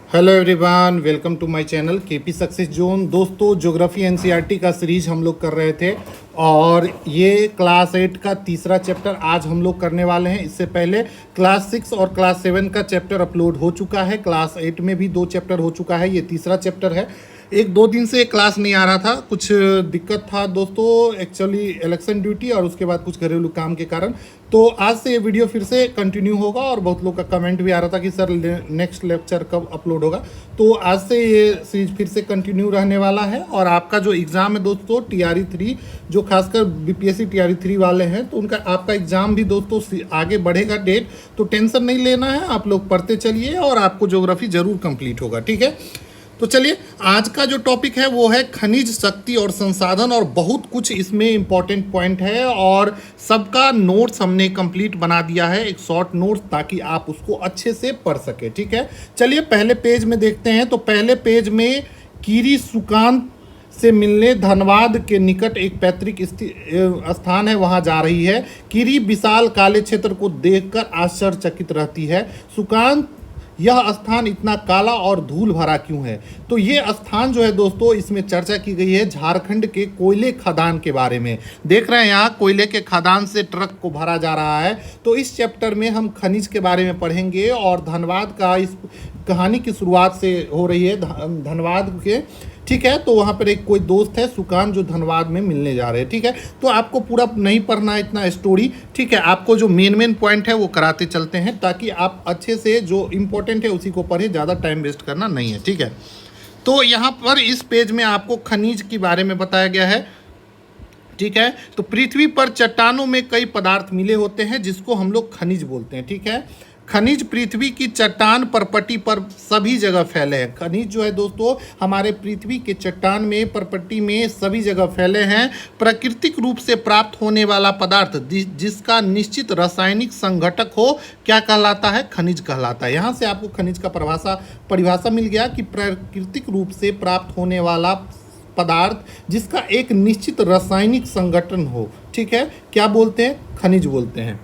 Hello everyone, welcome to my channel KP success zone. दोस्तों, geography NCERT का series हम लोग कर रहे थे और ये क्लास 8 का तीसरा चैप्टर आज हम लोग करने वाले हैं। इससे पहले क्लास 6 और क्लास 7 का चैप्टर अपलोड हो चुका है। क्लास 8 में भी 2 चैप्टर हो चुका है, ये तीसरा चैप्टर है। एक दो दिन से क्लास नहीं आ रहा था, कुछ दिक्कत था दोस्तों, एक्चुअली इलेक्शन ड्यूटी और उसके बाद कुछ घरेलू काम के कारण। तो आज से ये वीडियो फिर से कंटिन्यू होगा और बहुत लोग का कमेंट भी आ रहा था कि सर नेक्स्ट लेक्चर कब अपलोड होगा। तो आज से ये सीरीज फिर से कंटिन्यू रहने वाला है। और आपका जो एग्ज़ाम है दोस्तों TRE 3, जो खासकर BPSC TRE 3 वाले हैं, तो उनका आपका एग्ज़ाम भी दोस्तों आगे बढ़ेगा डेट। तो टेंशन नहीं लेना है, आप लोग पढ़ते चलिए और आपको ज्योग्राफी ज़रूर कंप्लीट होगा, ठीक है। तो चलिए, आज का जो टॉपिक है वो है खनिज शक्ति और संसाधन, और बहुत कुछ इसमें इंपॉर्टेंट पॉइंट है और सबका नोट्स हमने कंप्लीट बना दिया है, एक शॉर्ट नोट्स, ताकि आप उसको अच्छे से पढ़ सके, ठीक है। चलिए पहले पेज में देखते हैं। तो पहले पेज में कीरी सुकांत से मिलने धनबाद के निकट एक पैतृक स्थान है, वहां जा रही है। कीरी विशाल काले क्षेत्र को देखकर आश्चर्यचकित रहती है। सुकांत, यह स्थान इतना काला और धूल भरा क्यों है? तो ये स्थान जो है दोस्तों, इसमें चर्चा की गई है झारखंड के कोयले खदान के बारे में। देख रहे हैं यहाँ कोयले के खदान से ट्रक को भरा जा रहा है। तो इस चैप्टर में हम खनिज के बारे में पढ़ेंगे और धनबाद का इस कहानी की शुरुआत से हो रही है धनबाद के, ठीक है। तो वहाँ पर एक कोई दोस्त है सुकांत, जो धनबाद में मिलने जा रहे हैं, ठीक है। तो आपको पूरा नहीं पढ़ना है इतना स्टोरी, ठीक है। आपको जो मेन पॉइंट है वो कराते चलते हैं, ताकि आप अच्छे से जो इम्पोर्टेंट है उसी को पढ़े, ज़्यादा टाइम वेस्ट करना नहीं है, ठीक है। तो यहाँ पर इस पेज में आपको खनिज के बारे में बताया गया है, ठीक है। तो पृथ्वी पर चट्टानों में कई पदार्थ मिले होते हैं, जिसको हम लोग खनिज बोलते हैं, ठीक है। खनिज पृथ्वी की चट्टान परपट्टी पर सभी जगह फैले हैं। खनिज जो है दोस्तों हमारे पृथ्वी के चट्टान में, परपट्टी में सभी जगह फैले हैं। प्राकृतिक रूप से प्राप्त होने वाला पदार्थ जिसका निश्चित रासायनिक संघटक हो, क्या कहलाता है? खनिज कहलाता है। यहाँ से आपको खनिज का परिभाषा मिल गया कि प्राकृतिक रूप से प्राप्त होने वाला पदार्थ जिसका एक निश्चित रासायनिक संगठन हो, ठीक है, क्या बोलते हैं? खनिज बोलते हैं।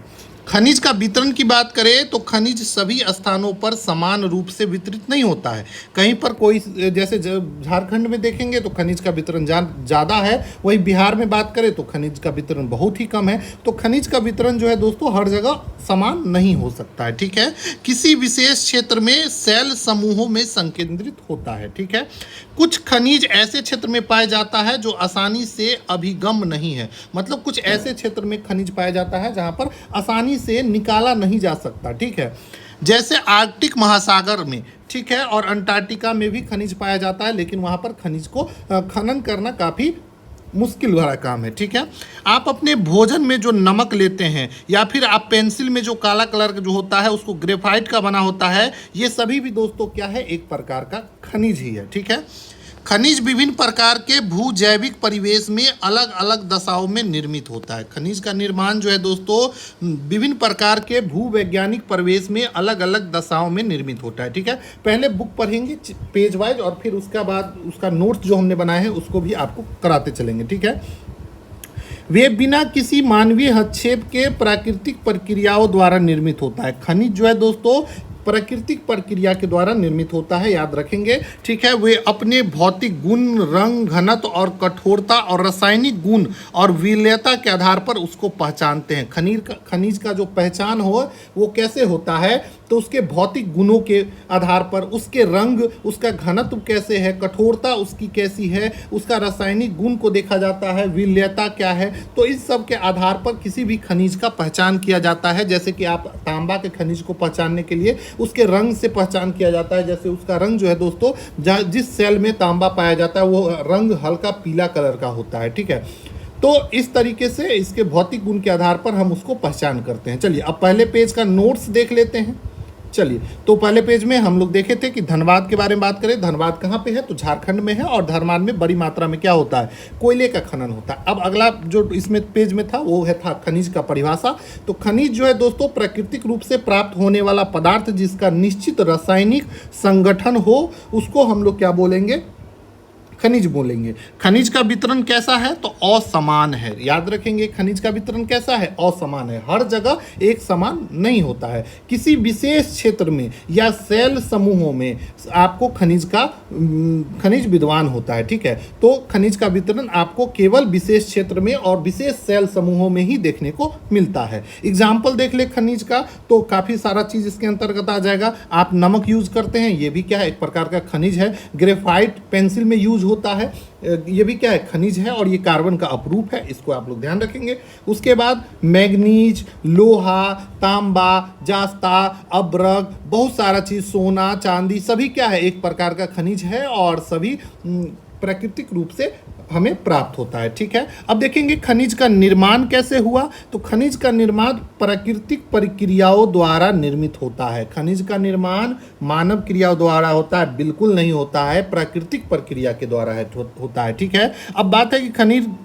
खनिज का वितरण की बात करें तो खनिज सभी स्थानों पर समान रूप से वितरित नहीं होता है। कहीं पर कोई, जैसे झारखंड में देखेंगे तो खनिज का वितरण ज़्यादा है, वहीं बिहार में बात करें तो खनिज का वितरण बहुत ही कम है। तो खनिज का वितरण जो है दोस्तों हर जगह समान नहीं हो सकता है, ठीक है। किसी विशेष क्षेत्र में सेल समूहों में संकेंद्रित होता है, ठीक है। कुछ खनिज ऐसे क्षेत्र में पाया जाता है जो आसानी से अभिगम नहीं है, मतलब कुछ ऐसे क्षेत्र में खनिज पाया जाता है जहाँ पर आसानी से निकाला नहीं जा सकता, ठीक है। जैसे आर्कटिक महासागर में, ठीक है, और अंटार्कटिका में भी खनिज पाया जाता है, लेकिन वहां पर खनिज को खनन करना काफी मुश्किल भरा काम है, ठीक है। आप अपने भोजन में जो नमक लेते हैं, या फिर आप पेंसिल में जो काला कलर जो होता है उसको ग्रेफाइट का बना होता है, ये सभी भी दोस्तों क्या है? एक प्रकार का खनिज ही है, ठीक है। खनिज विभिन्न प्रकार के भू जैविक परिवेश में अलग अलग दशाओं में निर्मित होता है। खनिज का निर्माण जो है दोस्तों विभिन्न प्रकार के भू वैज्ञानिक परिवेश में अलग अलग दशाओं में निर्मित होता है, ठीक है। पहले बुक पढ़ेंगे पेज वाइज और फिर उसका बाद उसका नोट्स जो हमने बनाए हैं उसको भी आपको कराते चलेंगे, ठीक है। वे बिना किसी मानवीय हस्तक्षेप के प्राकृतिक प्रक्रियाओं द्वारा निर्मित होता है। खनिज जो है दोस्तों प्राकृतिक प्रक्रिया के द्वारा निर्मित होता है, याद रखेंगे, ठीक है। वे अपने भौतिक गुण, रंग, घनत्व और कठोरता और रासायनिक गुण और विलयता के आधार पर उसको पहचानते हैं। खनिज का जो पहचान हो वो कैसे होता है? तो उसके भौतिक गुणों के आधार पर, उसके रंग, उसका घनत्व कैसे है, कठोरता उसकी कैसी है, उसका रासायनिक गुण को देखा जाता है, विलयता क्या है। तो इस सब के आधार पर किसी भी खनिज का पहचान किया जाता है। जैसे कि आप तांबा के खनिज को पहचानने के लिए उसके रंग से पहचान किया जाता है। जैसे उसका रंग जो है दोस्तों, जिस सेल में तांबा पाया जाता है वो रंग हल्का पीला कलर का होता है, ठीक है। तो इस तरीके से इसके भौतिक गुण के आधार पर हम उसको पहचान करते हैं। चलिए अब पहले पेज का नोट्स देख लेते हैं। चलिए, तो पहले पेज में हम लोग देखे थे कि धनबाद के बारे में बात करें। धनबाद कहाँ पे है? तो झारखंड में है, और धनबाद में बड़ी मात्रा में क्या होता है? कोयले का खनन होता है। अब अगला जो इसमें पेज में था वो था खनिज का परिभाषा। तो खनिज जो है दोस्तों प्राकृतिक रूप से प्राप्त होने वाला पदार्थ जिसका निश्चित रासायनिक संगठन हो, उसको हम लोग क्या बोलेंगे? खनिज बोलेंगे। खनिज का वितरण कैसा है? तो असमान है। याद रखेंगे, खनिज का वितरण कैसा है? असमान है। हर जगह एक समान नहीं होता है। किसी विशेष क्षेत्र में या सेल समूहों में आपको खनिज विद्वान होता है, ठीक है। तो खनिज का वितरण आपको केवल विशेष क्षेत्र में और विशेष सेल समूहों में ही देखने को मिलता है। एग्जाम्पल देख ले खनिज का, तो काफ़ी सारा चीज़ इसके अंतर्गत आ जाएगा। आप नमक यूज करते हैं, ये भी क्या है? एक प्रकार का खनिज है। ग्रेफाइट पेंसिल में यूज होता है, ये भी क्या है? खनिज है। और ये कार्बन का अपरूप है, इसको आप लोग ध्यान रखेंगे। उसके बाद मैग्नीज, लोहा, तांबा, जास्ता, अब्रक, बहुत सारा चीज़, सोना, चांदी, सभी क्या है? एक प्रकार का खनिज है और सभी प्राकृतिक रूप से हमें प्राप्त होता है, ठीक है। अब देखेंगे खनिज का निर्माण कैसे हुआ। तो खनिज का निर्माण प्राकृतिक प्रक्रियाओं द्वारा निर्मित होता है। खनिज का निर्माण मानव क्रियाओं द्वारा होता है? बिल्कुल नहीं होता है, प्राकृतिक प्रक्रिया के द्वारा होता है, ठीक है। अब बात है कि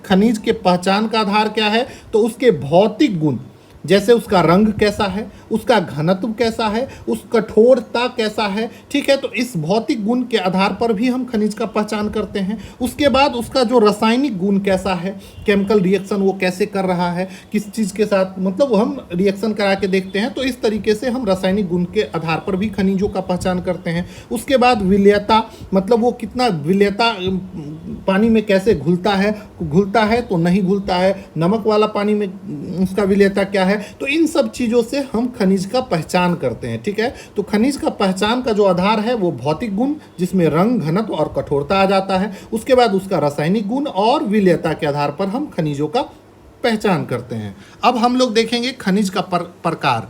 खनिज के पहचान का आधार क्या है? तो उसके भौतिक गुण, जैसे उसका रंग कैसा है, उसका घनत्व कैसा है, उस कठोरता कैसा है, ठीक है। तो इस भौतिक गुण के आधार पर भी हम खनिज का पहचान करते हैं। उसके बाद उसका जो रासायनिक गुण कैसा है, केमिकल रिएक्शन वो कैसे कर रहा है, किस चीज़ के साथ, मतलब वो हम रिएक्शन करा के देखते हैं। तो इस तरीके से हम रासायनिक गुण के आधार पर भी खनिजों का पहचान करते हैं। उसके बाद विलयता, मतलब वो कितना विलयता, पानी में कैसे घुलता है तो नहीं घुलता है, नमक वाला पानी में उसका विलयता क्या है। तो इन सब चीजों से हम खनिज का पहचान करते हैं, ठीक है। तो खनिज का पहचान का जो आधार है वो भौतिक गुण, जिसमें रंग, घनत्व और कठोरता आ जाता है। उसके बाद उसका रासायनिक गुण और विलयता के आधार पर हम खनिजों का पहचान करते हैं। अब हम लोग देखेंगे खनिज का प्रकार।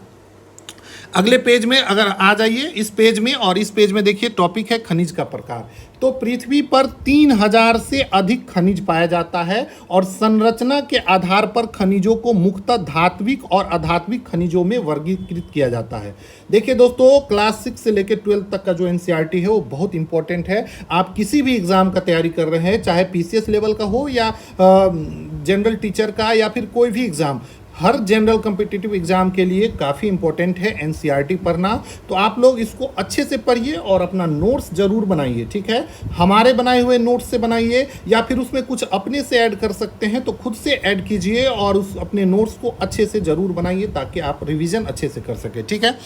अगले पेज में अगर आ जाइए, इस पेज में, और इस पेज में देखिए टॉपिक है खनिज का प्रकार। तो पृथ्वी पर 3000 से अधिक खनिज पाया जाता है और संरचना के आधार पर खनिजों को मुख्यतः धात्विक और अधात्विक खनिजों में वर्गीकृत किया जाता है। देखिए दोस्तों, क्लास 6 से लेकर 12 तक का जो एनसीईआरटी है वो बहुत इंपॉर्टेंट है। आप किसी भी एग्जाम का तैयारी कर रहे हैं, चाहे पीसीएस लेवल का हो या जनरल टीचर का या फिर कोई भी एग्जाम, हर जनरल कॉम्पिटिटिव एग्जाम के लिए काफ़ी इंपॉर्टेंट है एनसीईआरटी पढ़ना। तो आप लोग इसको अच्छे से पढ़िए और अपना नोट्स जरूर बनाइए, ठीक है। हमारे बनाए हुए नोट्स से बनाइए या फिर उसमें कुछ अपने से ऐड कर सकते हैं तो खुद से ऐड कीजिए और उस अपने नोट्स को अच्छे से ज़रूर बनाइए ताकि आप रिविज़न अच्छे से कर सकें, ठीक है।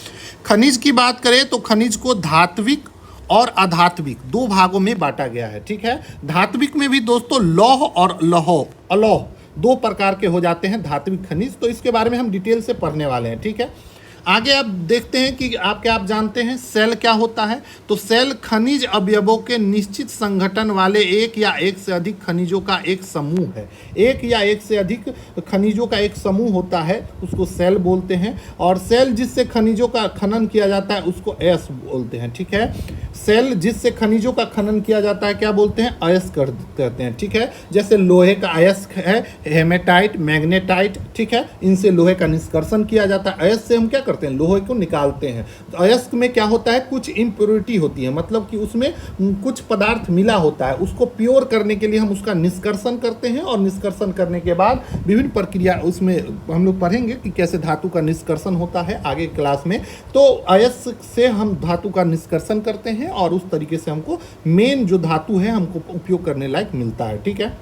खनिज की बात करें तो खनिज को धात्विक और अधात्विक दो भागों में बांटा गया है, ठीक है। धात्विक में भी दोस्तों लौह और अलौह दो प्रकार के हो जाते हैं धात्विक खनिज। तो इसके बारे में हम डिटेल से पढ़ने वाले हैं, ठीक है। आगे आप देखते हैं कि आप जानते हैं सेल क्या होता है। तो सेल खनिज अवयवों के निश्चित संगठन वाले एक या एक से अधिक खनिजों का एक समूह है। एक या एक से अधिक खनिजों का एक समूह होता है, उसको सेल बोलते हैं। और सेल जिससे खनिजों का खनन किया जाता है उसको अयस्क बोलते हैं, ठीक है। सेल जिससे खनिजों का खनन किया जाता है क्या बोलते हैं? अयस्क कहते हैं, ठीक है। जैसे लोहे का अयस्क है हेमेटाइट, मैग्नेटाइट, ठीक है। इनसे लोहे का निष्कर्षण किया जाता है। अयस्क से हम क्या करते हैं? लोहे को निकालते हैं। तो अयस्क में क्या होता है? कुछ इम्प्योरिटी होती है, मतलब कि उसमें कुछ पदार्थ मिला होता है। उसको प्योर करने के लिए हम उसका निष्कर्षण करते हैं और निष्कर्षण करने के बाद विभिन्न प्रक्रिया उसमें हम लोग पढ़ेंगे कि कैसे धातु का निष्कर्षण होता है आगे क्लास में। तो अयस्क से हम धातु का निष्कर्षण करते हैं और उस तरीके से हमको मेन जो धातु है हमको उपयोग करने लायक मिलता है, ठीक है।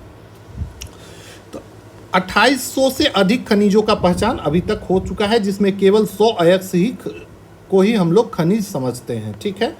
2800 से अधिक खनिजों का पहचान अभी तक हो चुका है, जिसमें केवल 100 अयस्क को ही हम लोग खनिज समझते हैं, ठीक है।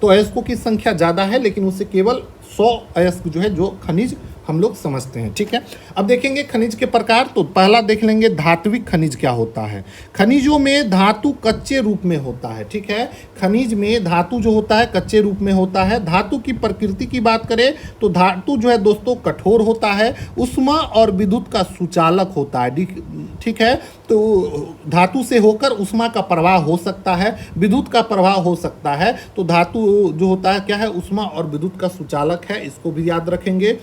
तो अयस्कों की संख्या ज़्यादा है लेकिन उससे केवल 100 अयस्क जो है जो खनिज हम लोग समझते हैं, ठीक है। अब देखेंगे खनिज के प्रकार। तो पहला देख लेंगे धात्विक खनिज क्या होता है। खनिजों में धातु कच्चे रूप में होता है, ठीक है। खनिज में धातु जो होता है कच्चे रूप में होता है। धातु की प्रकृति की बात करें तो धातु जो है दोस्तों कठोर होता है, ऊष्मा और विद्युत का सुचालक होता है, ठीक है। तो धातु से होकर ऊष्मा का प्रवाह हो सकता है, विद्युत का प्रवाह हो सकता है। तो धातु जो होता है क्या है? ऊष्मा और विद्युत का सुचालक है, इसको भी याद रखेंगे।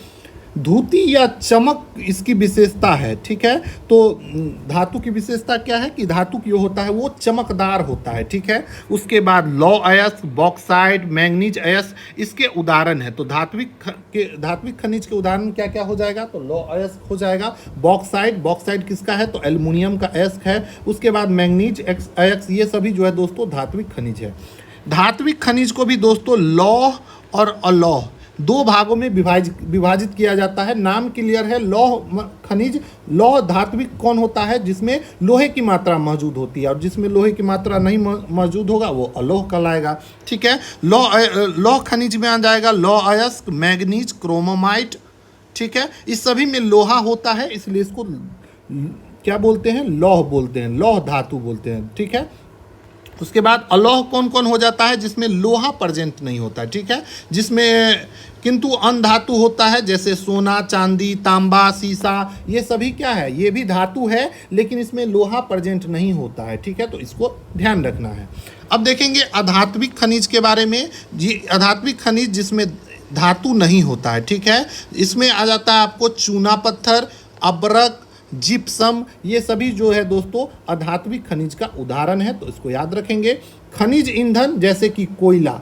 धूति या चमक इसकी विशेषता है, ठीक है। तो धातु की विशेषता क्या है कि धातु जो होता है वो चमकदार होता है, ठीक है। उसके बाद लौह अयस्क, बॉक्साइट, मैंगनीज अयस्क इसके उदाहरण है। तो धात्विक खनिज के उदाहरण क्या क्या हो जाएगा? तो लौह अयस्क हो जाएगा। बॉक्साइट किसका है? तो एल्युमिनियम का अयस्क है। उसके बाद मैंगनीज अयस्क, ये सभी जो है दोस्तों धात्विक खनिज है। धात्विक खनिज को भी दोस्तों लौह और अलौह दो भागों में विभाजित किया जाता है। नाम क्लियर है। लौह खनिज, लौह धात्विक कौन होता है? जिसमें लोहे की मात्रा मौजूद होती है, और जिसमें लोहे की मात्रा नहीं मौजूद होगा वो अलोह कहलाएगा। ठीक है। लौह खनिज में आ जाएगा लौह अयस्क, मैग्नीज, क्रोमोमाइट। ठीक है। इस सभी में लोहा होता है, इसलिए इसको क्या बोलते हैं? लौह बोलते हैं, लौह धातु बोलते हैं। ठीक है। उसके बाद अलोह कौन कौन हो जाता है? जिसमें लोहा प्रेजेंट नहीं होता है। ठीक है। जिसमें किंतु अन्य धातु होता है, जैसे सोना, चांदी, तांबा, सीसा, ये सभी क्या है? ये भी धातु है, लेकिन इसमें लोहा प्रेजेंट नहीं होता है। ठीक है। तो इसको ध्यान रखना है। अब देखेंगे अधात्विक खनिज के बारे में। ये अधात्विक खनिज जिसमें धातु नहीं होता है। ठीक है। इसमें आ जाता है आपको चूना पत्थर, अब्रक, जिप्सम, ये सभी जो है दोस्तों अधात्विक खनिज का उदाहरण है, तो इसको याद रखेंगे। खनिज ईंधन जैसे कि कोयला,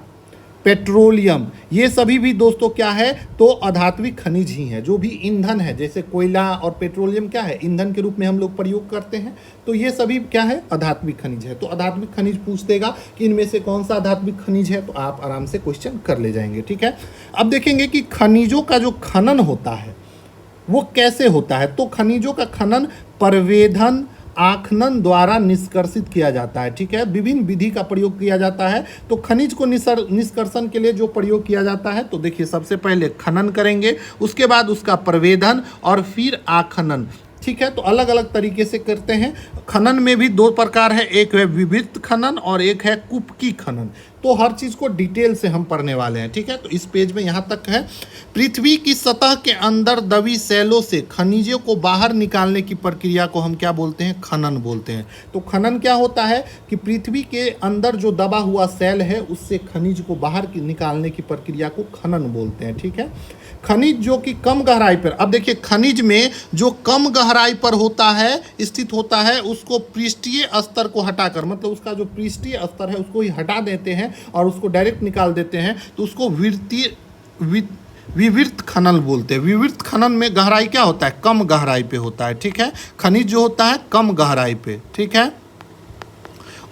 पेट्रोलियम, ये सभी भी दोस्तों क्या है? तो अधात्विक खनिज ही है। जो भी ईंधन है, जैसे कोयला और पेट्रोलियम क्या है? ईंधन के रूप में हम लोग प्रयोग करते हैं, तो ये सभी क्या है? अधात्विक खनिज है। तो अधात्विक खनिज पूछ देगा कि इनमें से कौन सा अधात्विक खनिज है, तो आप आराम से क्वेश्चन कर ले जाएंगे। ठीक है। अब देखेंगे कि खनिजों का जो खनन होता है वो कैसे होता है। तो खनिजों का खनन परवेधन, आखनन द्वारा निष्कर्षित किया जाता है। ठीक है। विभिन्न विधि का प्रयोग किया जाता है। तो खनिज को निष्कर्षण के लिए जो प्रयोग किया जाता है, तो देखिए सबसे पहले खनन करेंगे, उसके बाद उसका परवेधन और फिर आखनन। ठीक है। तो अलग अलग तरीके से करते हैं। खनन में भी दो प्रकार है, एक है विवृत खनन और एक है कुपकी खनन। तो हर चीज़ को डिटेल से हम पढ़ने वाले हैं। ठीक है। तो इस पेज में यहाँ तक है। पृथ्वी की सतह के अंदर दबी शैलों से खनिजों को बाहर निकालने की प्रक्रिया को हम क्या बोलते हैं? खनन बोलते हैं। तो खनन क्या होता है कि पृथ्वी के अंदर जो दबा हुआ शैल है उससे खनिज को बाहर निकालने की प्रक्रिया को खनन बोलते हैं। ठीक है। खनिज जो कि कम गहराई पर, अब देखिए खनिज में जो कम गहराई पर होता है, स्थित होता है, उसको पृष्ठीय स्तर को हटाकर, मतलब उसका जो पृष्ठीय स्तर है उसको ही हटा देते हैं और उसको डायरेक्ट निकाल देते हैं, तो उसको विवृत खनन बोलते हैं। विवृत खनन में गहराई क्या होता है? कम गहराई पे होता है। ठीक है। खनिज जो होता है कम गहराई पे। ठीक है।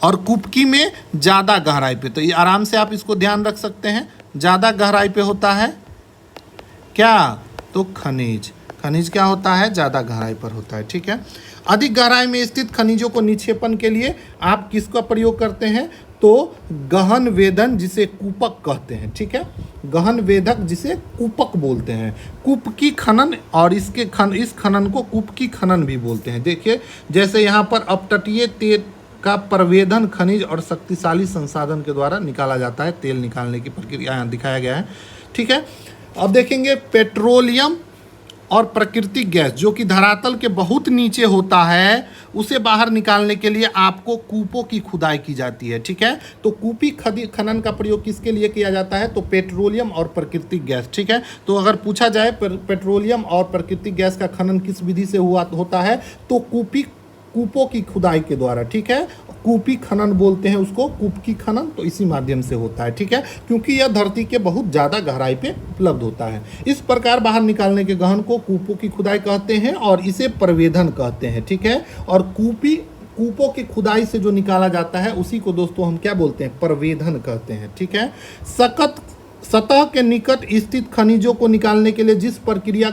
और कुपकी में ज़्यादा गहराई पे। तो ये आराम से आप इसको ध्यान रख सकते हैं। ज़्यादा गहराई पे होता है क्या? तो खनिज। खनिज क्या होता है? ज़्यादा गहराई पर होता है। ठीक है। अधिक गहराई में स्थित खनिजों को निक्षेपण के लिए आप किसका प्रयोग करते हैं? तो गहन वेदन, जिसे कूपक कहते हैं। ठीक है। गहन वेदक जिसे कूपक बोलते हैं। कूपकी खनन, और इस खनन को कूपकी खनन भी बोलते हैं। देखिए जैसे यहाँ पर अपतटीय तेल का प्रवेधन खनिज और शक्तिशाली संसाधन के द्वारा निकाला जाता है। तेल निकालने की प्रक्रिया यहाँ दिखाया गया है। ठीक है। अब देखेंगे पेट्रोलियम और प्राकृतिक गैस, जो कि धरातल के बहुत नीचे होता है, उसे बाहर निकालने के लिए आपको कूपों की खुदाई की जाती है। ठीक है। तो कूपी खनन का प्रयोग किसके लिए किया जाता है? तो पेट्रोलियम और प्राकृतिक गैस। ठीक है। तो अगर पूछा जाए पेट्रोलियम और प्राकृतिक गैस का खनन किस विधि से होता है, तो कूपों की खुदाई के द्वारा। ठीक है। कूपी खनन बोलते हैं उसको, कूपकी खनन, तो इसी माध्यम से होता है। ठीक है। क्योंकि यह धरती के बहुत ज़्यादा गहराई पे उपलब्ध होता है। इस प्रकार बाहर निकालने के गहन को कूपों की खुदाई कहते हैं और इसे प्रवेधन कहते हैं। ठीक है। और कूपों की खुदाई से जो निकाला जाता है उसी को दोस्तों हम क्या बोलते हैं? प्रवेधन कहते हैं। ठीक है। सतह के निकट स्थित खनिजों को निकालने के लिए जिस प्रक्रिया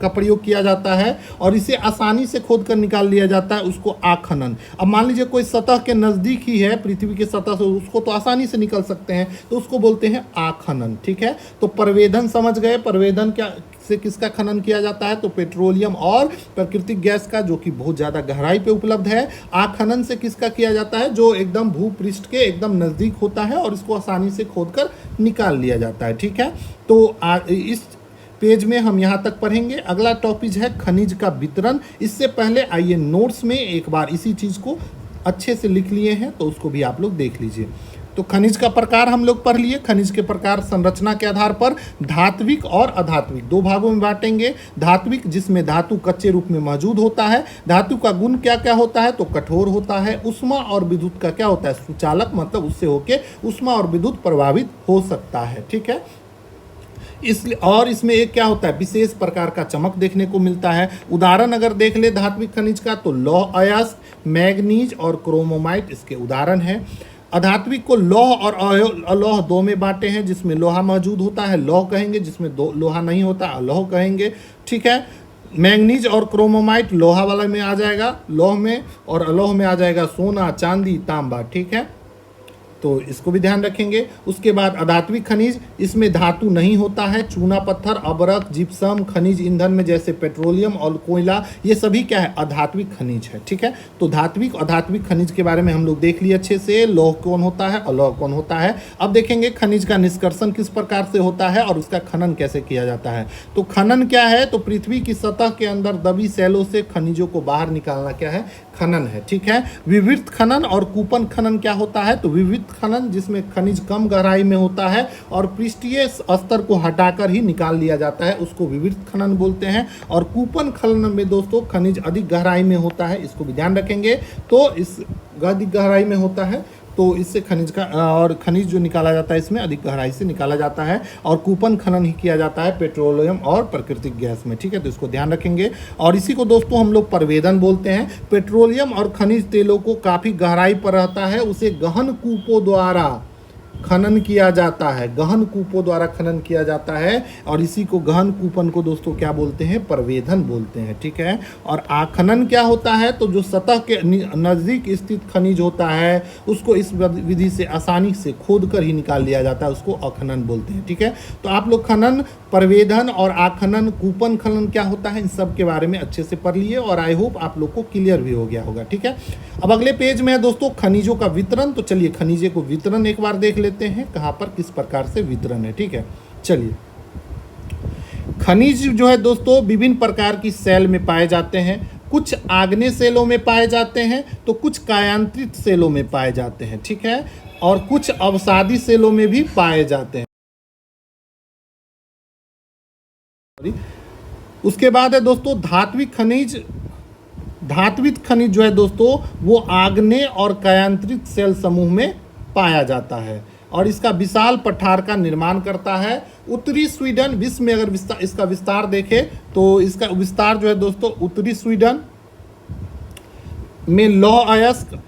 का प्रयोग किया जाता है और इसे आसानी से खोद कर निकाल लिया जाता है, उसको आखनन। अब मान लीजिए कोई सतह के नज़दीक ही है, पृथ्वी के सतह से, उसको तो आसानी से निकल सकते हैं, तो उसको बोलते हैं आखनन। ठीक है। तो प्रवेधन समझ गए। प्रवेधन क्या से किसका खनन किया जाता है? तो पेट्रोलियम और प्राकृतिक गैस का, जो कि बहुत ज़्यादा गहराई पे उपलब्ध है। आखनन से किसका किया जाता है? जो एकदम भूपृष्ठ के एकदम नज़दीक होता है और इसको आसानी से खोद कर निकाल लिया जाता है। ठीक है। तो इस पेज में हम यहाँ तक पढ़ेंगे। अगला टॉपिक है खनिज का वितरण। इससे पहले आइए नोट्स में एक बार इसी चीज़ को अच्छे से लिख लिए हैं, तो उसको भी आप लोग देख लीजिए। तो खनिज का प्रकार हम लोग पढ़ लिए। खनिज के प्रकार संरचना के आधार पर धात्विक और अधात्विक दो भागों में बांटेंगे। धात्विक जिसमें धातु कच्चे रूप में मौजूद होता है। धातु का गुण क्या क्या होता है? तो कठोर होता है। उष्मा और विद्युत का क्या होता है? सुचालक, मतलब उससे होके उष्मा और विद्युत प्रभावित हो सकता है। ठीक है। इसलिए और इसमें एक क्या होता है? विशेष प्रकार का चमक देखने को मिलता है। उदाहरण अगर देख ले धात्विक खनिज का, तो लौह अयस्क, मैग्नीज और क्रोमोमाइट इसके उदाहरण है। अधात्विक को लौह और अलोह दो में बांटे हैं, जिसमें लोहा मौजूद होता है लौह कहेंगे, जिसमें दो लोहा नहीं होता अलोह कहेंगे। ठीक है, मैंगनीज और क्रोमोमाइट लोहा वाला में आ जाएगा लौह में, और अलोह में आ जाएगा सोना चांदी तांबा। ठीक है, तो इसको भी ध्यान रखेंगे। उसके बाद अधात्विक खनिज, इसमें धातु नहीं होता है, चूना पत्थर, अबरक, जिप्सम, खनिज ईंधन में जैसे पेट्रोलियम और कोयला, ये सभी क्या है अधात्विक खनिज है। ठीक है, तो धात्विक अधात्विक खनिज के बारे में हम लोग देख लिए अच्छे से, लौह कौन होता है अलोह कौन होता है। अब देखेंगे खनिज का निष्कर्षण किस प्रकार से होता है और उसका खनन कैसे किया जाता है। तो खनन क्या है, तो पृथ्वी की सतह के अंदर दबी सैलों से खनिजों को बाहर निकालना क्या है खनन है। ठीक है, विवृत खनन और कूपन खनन क्या होता है, तो विवृत खनन जिसमें खनिज कम गहराई में होता है और पृष्ठीय स्तर को हटाकर ही निकाल लिया जाता है, उसको विवृत खनन बोलते हैं। और कूपन खनन में दोस्तों खनिज अधिक गहराई में होता है, इसको भी ध्यान रखेंगे। तो इस अधिक गहराई में होता है तो इससे खनिज का और खनिज जो निकाला जाता है इसमें अधिक गहराई से निकाला जाता है। और कूपन खनन ही किया जाता है पेट्रोलियम और प्राकृतिक गैस में। ठीक है, तो इसको ध्यान रखेंगे। और इसी को दोस्तों हम लोग परवेदन बोलते हैं। पेट्रोलियम और खनिज तेलों को काफ़ी गहराई पर रहता है, उसे गहन कूपों द्वारा खनन किया जाता है, गहन कूपों द्वारा खनन किया जाता है। और इसी को गहन कूपन को दोस्तों क्या बोलते हैं परवेधन बोलते हैं। ठीक है, और आखनन क्या होता है, तो जो सतह के नज़दीक स्थित खनिज होता है उसको इस विधि से आसानी से खोद कर ही निकाल लिया जाता है, उसको अखनन बोलते हैं। ठीक है, तो आप लोग खनन, परवेधन और आखनन, कूपन खनन क्या होता है इन सब के बारे में अच्छे से पढ़ लिए और आई होप आप लोग को क्लियर भी हो गया होगा। ठीक है, अब अगले पेज में है दोस्तों खनिजों का वितरण। तो चलिए खनिजों को वितरण एक बार देख लेते हैं कहां पर किस प्रकार से वितरण है। ठीक है, चलिए खनिज जो है दोस्तों विभिन्न प्रकार की सेल में पाए जाते हैं। कुछ आग्नेय सेलों में पाए जाते हैं तो कुछ कायांतरित सेलों में पाए जाते हैं। ठीक है, और कुछ अवसादी सेलों में भी पाए जाते हैं। उसके बाद है दोस्तों धात्विक खनिज। धात्विक खनिज जो है दोस्तों वो आग्नेय और कायांतरित सेल समूह में पाया जाता है और इसका विशाल पठार का निर्माण करता है। उत्तरी स्वीडन, विश्व में अगर इसका विस्तार देखें तो इसका विस्तार जो है दोस्तों उत्तरी स्वीडन में लौह अयस्क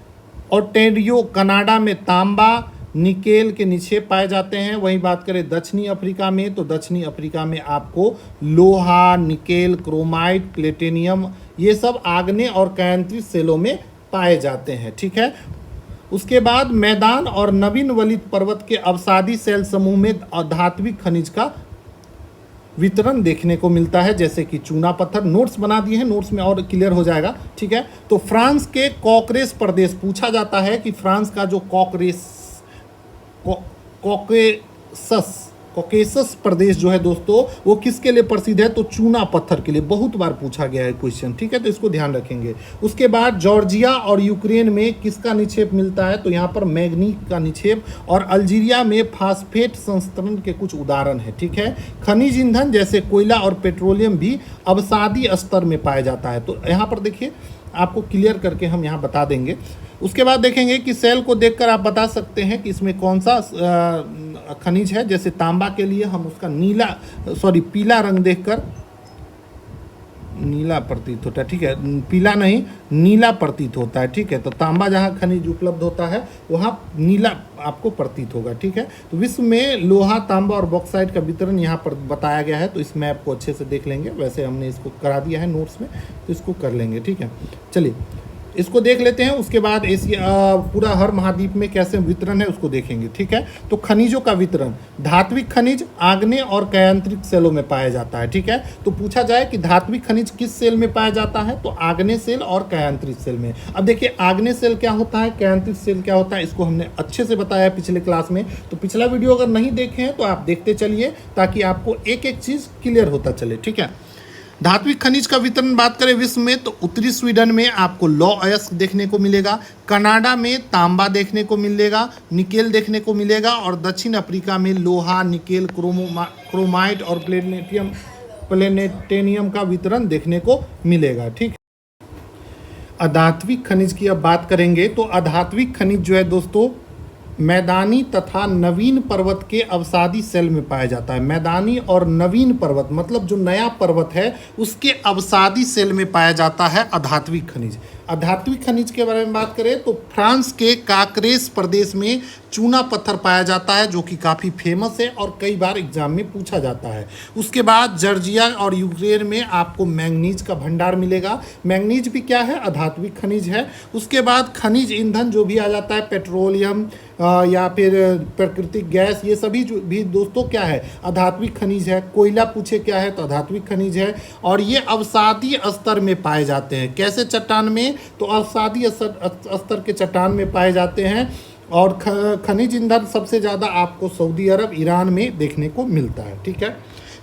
और टेरियो, कनाडा में तांबा निकेल के निक्षेप पाए जाते हैं। वहीं बात करें दक्षिणी अफ्रीका में तो दक्षिणी अफ्रीका में आपको लोहा, निकेल, क्रोमाइट, प्लेटिनियम ये सब आग्नेय और कायांतरित सेलों में पाए जाते हैं। ठीक है, उसके बाद मैदान और नवीन वलित पर्वत के अवसादी सेल समूह में धात्विक खनिज का वितरण देखने को मिलता है, जैसे कि चूना पत्थर। नोट्स बना दिए हैं, नोट्स में और क्लियर हो जाएगा। ठीक है, तो फ्रांस के कॉकरेस प्रदेश, पूछा जाता है कि फ्रांस का जो कॉकेसस प्रदेश जो है दोस्तों वो किसके लिए प्रसिद्ध है, तो चूना पत्थर के लिए। बहुत बार पूछा गया है क्वेश्चन। ठीक है, तो इसको ध्यान रखेंगे। उसके बाद जॉर्जिया और यूक्रेन में किसका निक्षेप मिलता है, तो यहाँ पर मैग्नीज का निक्षेप, और अल्जीरिया में फास्फेट संस्करण के कुछ उदाहरण है। ठीक है, खनिज ईंधन जैसे कोयला और पेट्रोलियम भी अवसादी स्तर में पाया जाता है। तो यहाँ पर देखिए आपको क्लियर करके हम यहाँ बता देंगे। उसके बाद देखेंगे कि सेल को देखकर आप बता सकते हैं कि इसमें कौन सा खनिज है। जैसे तांबा के लिए हम उसका पीला रंग देखकर नीला प्रतीत होता है। ठीक है, पीला नहीं नीला प्रतीत होता है। ठीक है, तो तांबा जहाँ खनिज उपलब्ध होता है वहाँ नीला आपको प्रतीत होगा। ठीक है, तो विश्व में लोहा, तांबा और बॉक्साइट का वितरण यहाँ पर बताया गया है। तो इस मैप को अच्छे से देख लेंगे, वैसे हमने इसको करा दिया है नोट्स में, तो इसको कर लेंगे। ठीक है, चलिए इसको देख लेते हैं। उसके बाद एशिया पूरा हर महाद्वीप में कैसे वितरण है उसको देखेंगे। ठीक है, तो खनिजों का वितरण, धात्विक खनिज आग्नेय और कायांतरित सेलों में पाया जाता है। ठीक है, तो पूछा जाए कि धात्विक खनिज किस सेल में पाया जाता है, तो आग्नेय सेल और कायांतरित सेल में। अब देखिए आग्नेय सेल क्या होता है, कायांतरित सेल क्या होता है, इसको हमने अच्छे से बताया पिछले क्लास में। तो पिछला वीडियो अगर नहीं देखे हैं तो आप देखते चलिए ताकि आपको एक एक चीज़ क्लियर होता चले। ठीक है, धात्विक खनिज का वितरण बात करें विश्व में तो उत्तरी स्वीडन में आपको लौह अयस्क देखने को मिलेगा, कनाडा में तांबा देखने को मिलेगा, निकेल देखने को मिलेगा, और दक्षिण अफ्रीका में लोहा, निकेल, क्रोमाइट और प्लेटिनियम का वितरण देखने को मिलेगा। ठीक, अधात्विक खनिज की अब बात करेंगे तो अधात्विक खनिज जो है दोस्तों मैदानी तथा नवीन पर्वत के अवसादी सेल में पाया जाता है। मैदानी और नवीन पर्वत मतलब जो नया पर्वत है उसके अवसादी सेल में पाया जाता है अधात्विक खनिज। अधात्विक खनिज के बारे में बात करें तो फ्रांस के काकरेस प्रदेश में चूना पत्थर पाया जाता है जो कि काफ़ी फेमस है और कई बार एग्जाम में पूछा जाता है। उसके बाद जॉर्जिया और यूक्रेन में आपको मैंगनीज का भंडार मिलेगा। मैंगनीज भी क्या है? अधात्विक खनिज है। उसके बाद खनिज ईंधन जो भी आ जाता है, पेट्रोलियम या फिर प्राकृतिक गैस, ये सभी जो भी दोस्तों क्या है? अधात्विक खनिज है। कोयला पूछे क्या है तो अधात्विक खनिज है। और ये अवसादी स्तर में पाए जाते हैं। कैसे चट्टान में? तो अवसादी स्तर के चट्टान में पाए जाते हैं। और खनिज ईंधन सबसे ज़्यादा आपको सऊदी अरब, ईरान में देखने को मिलता है। ठीक है,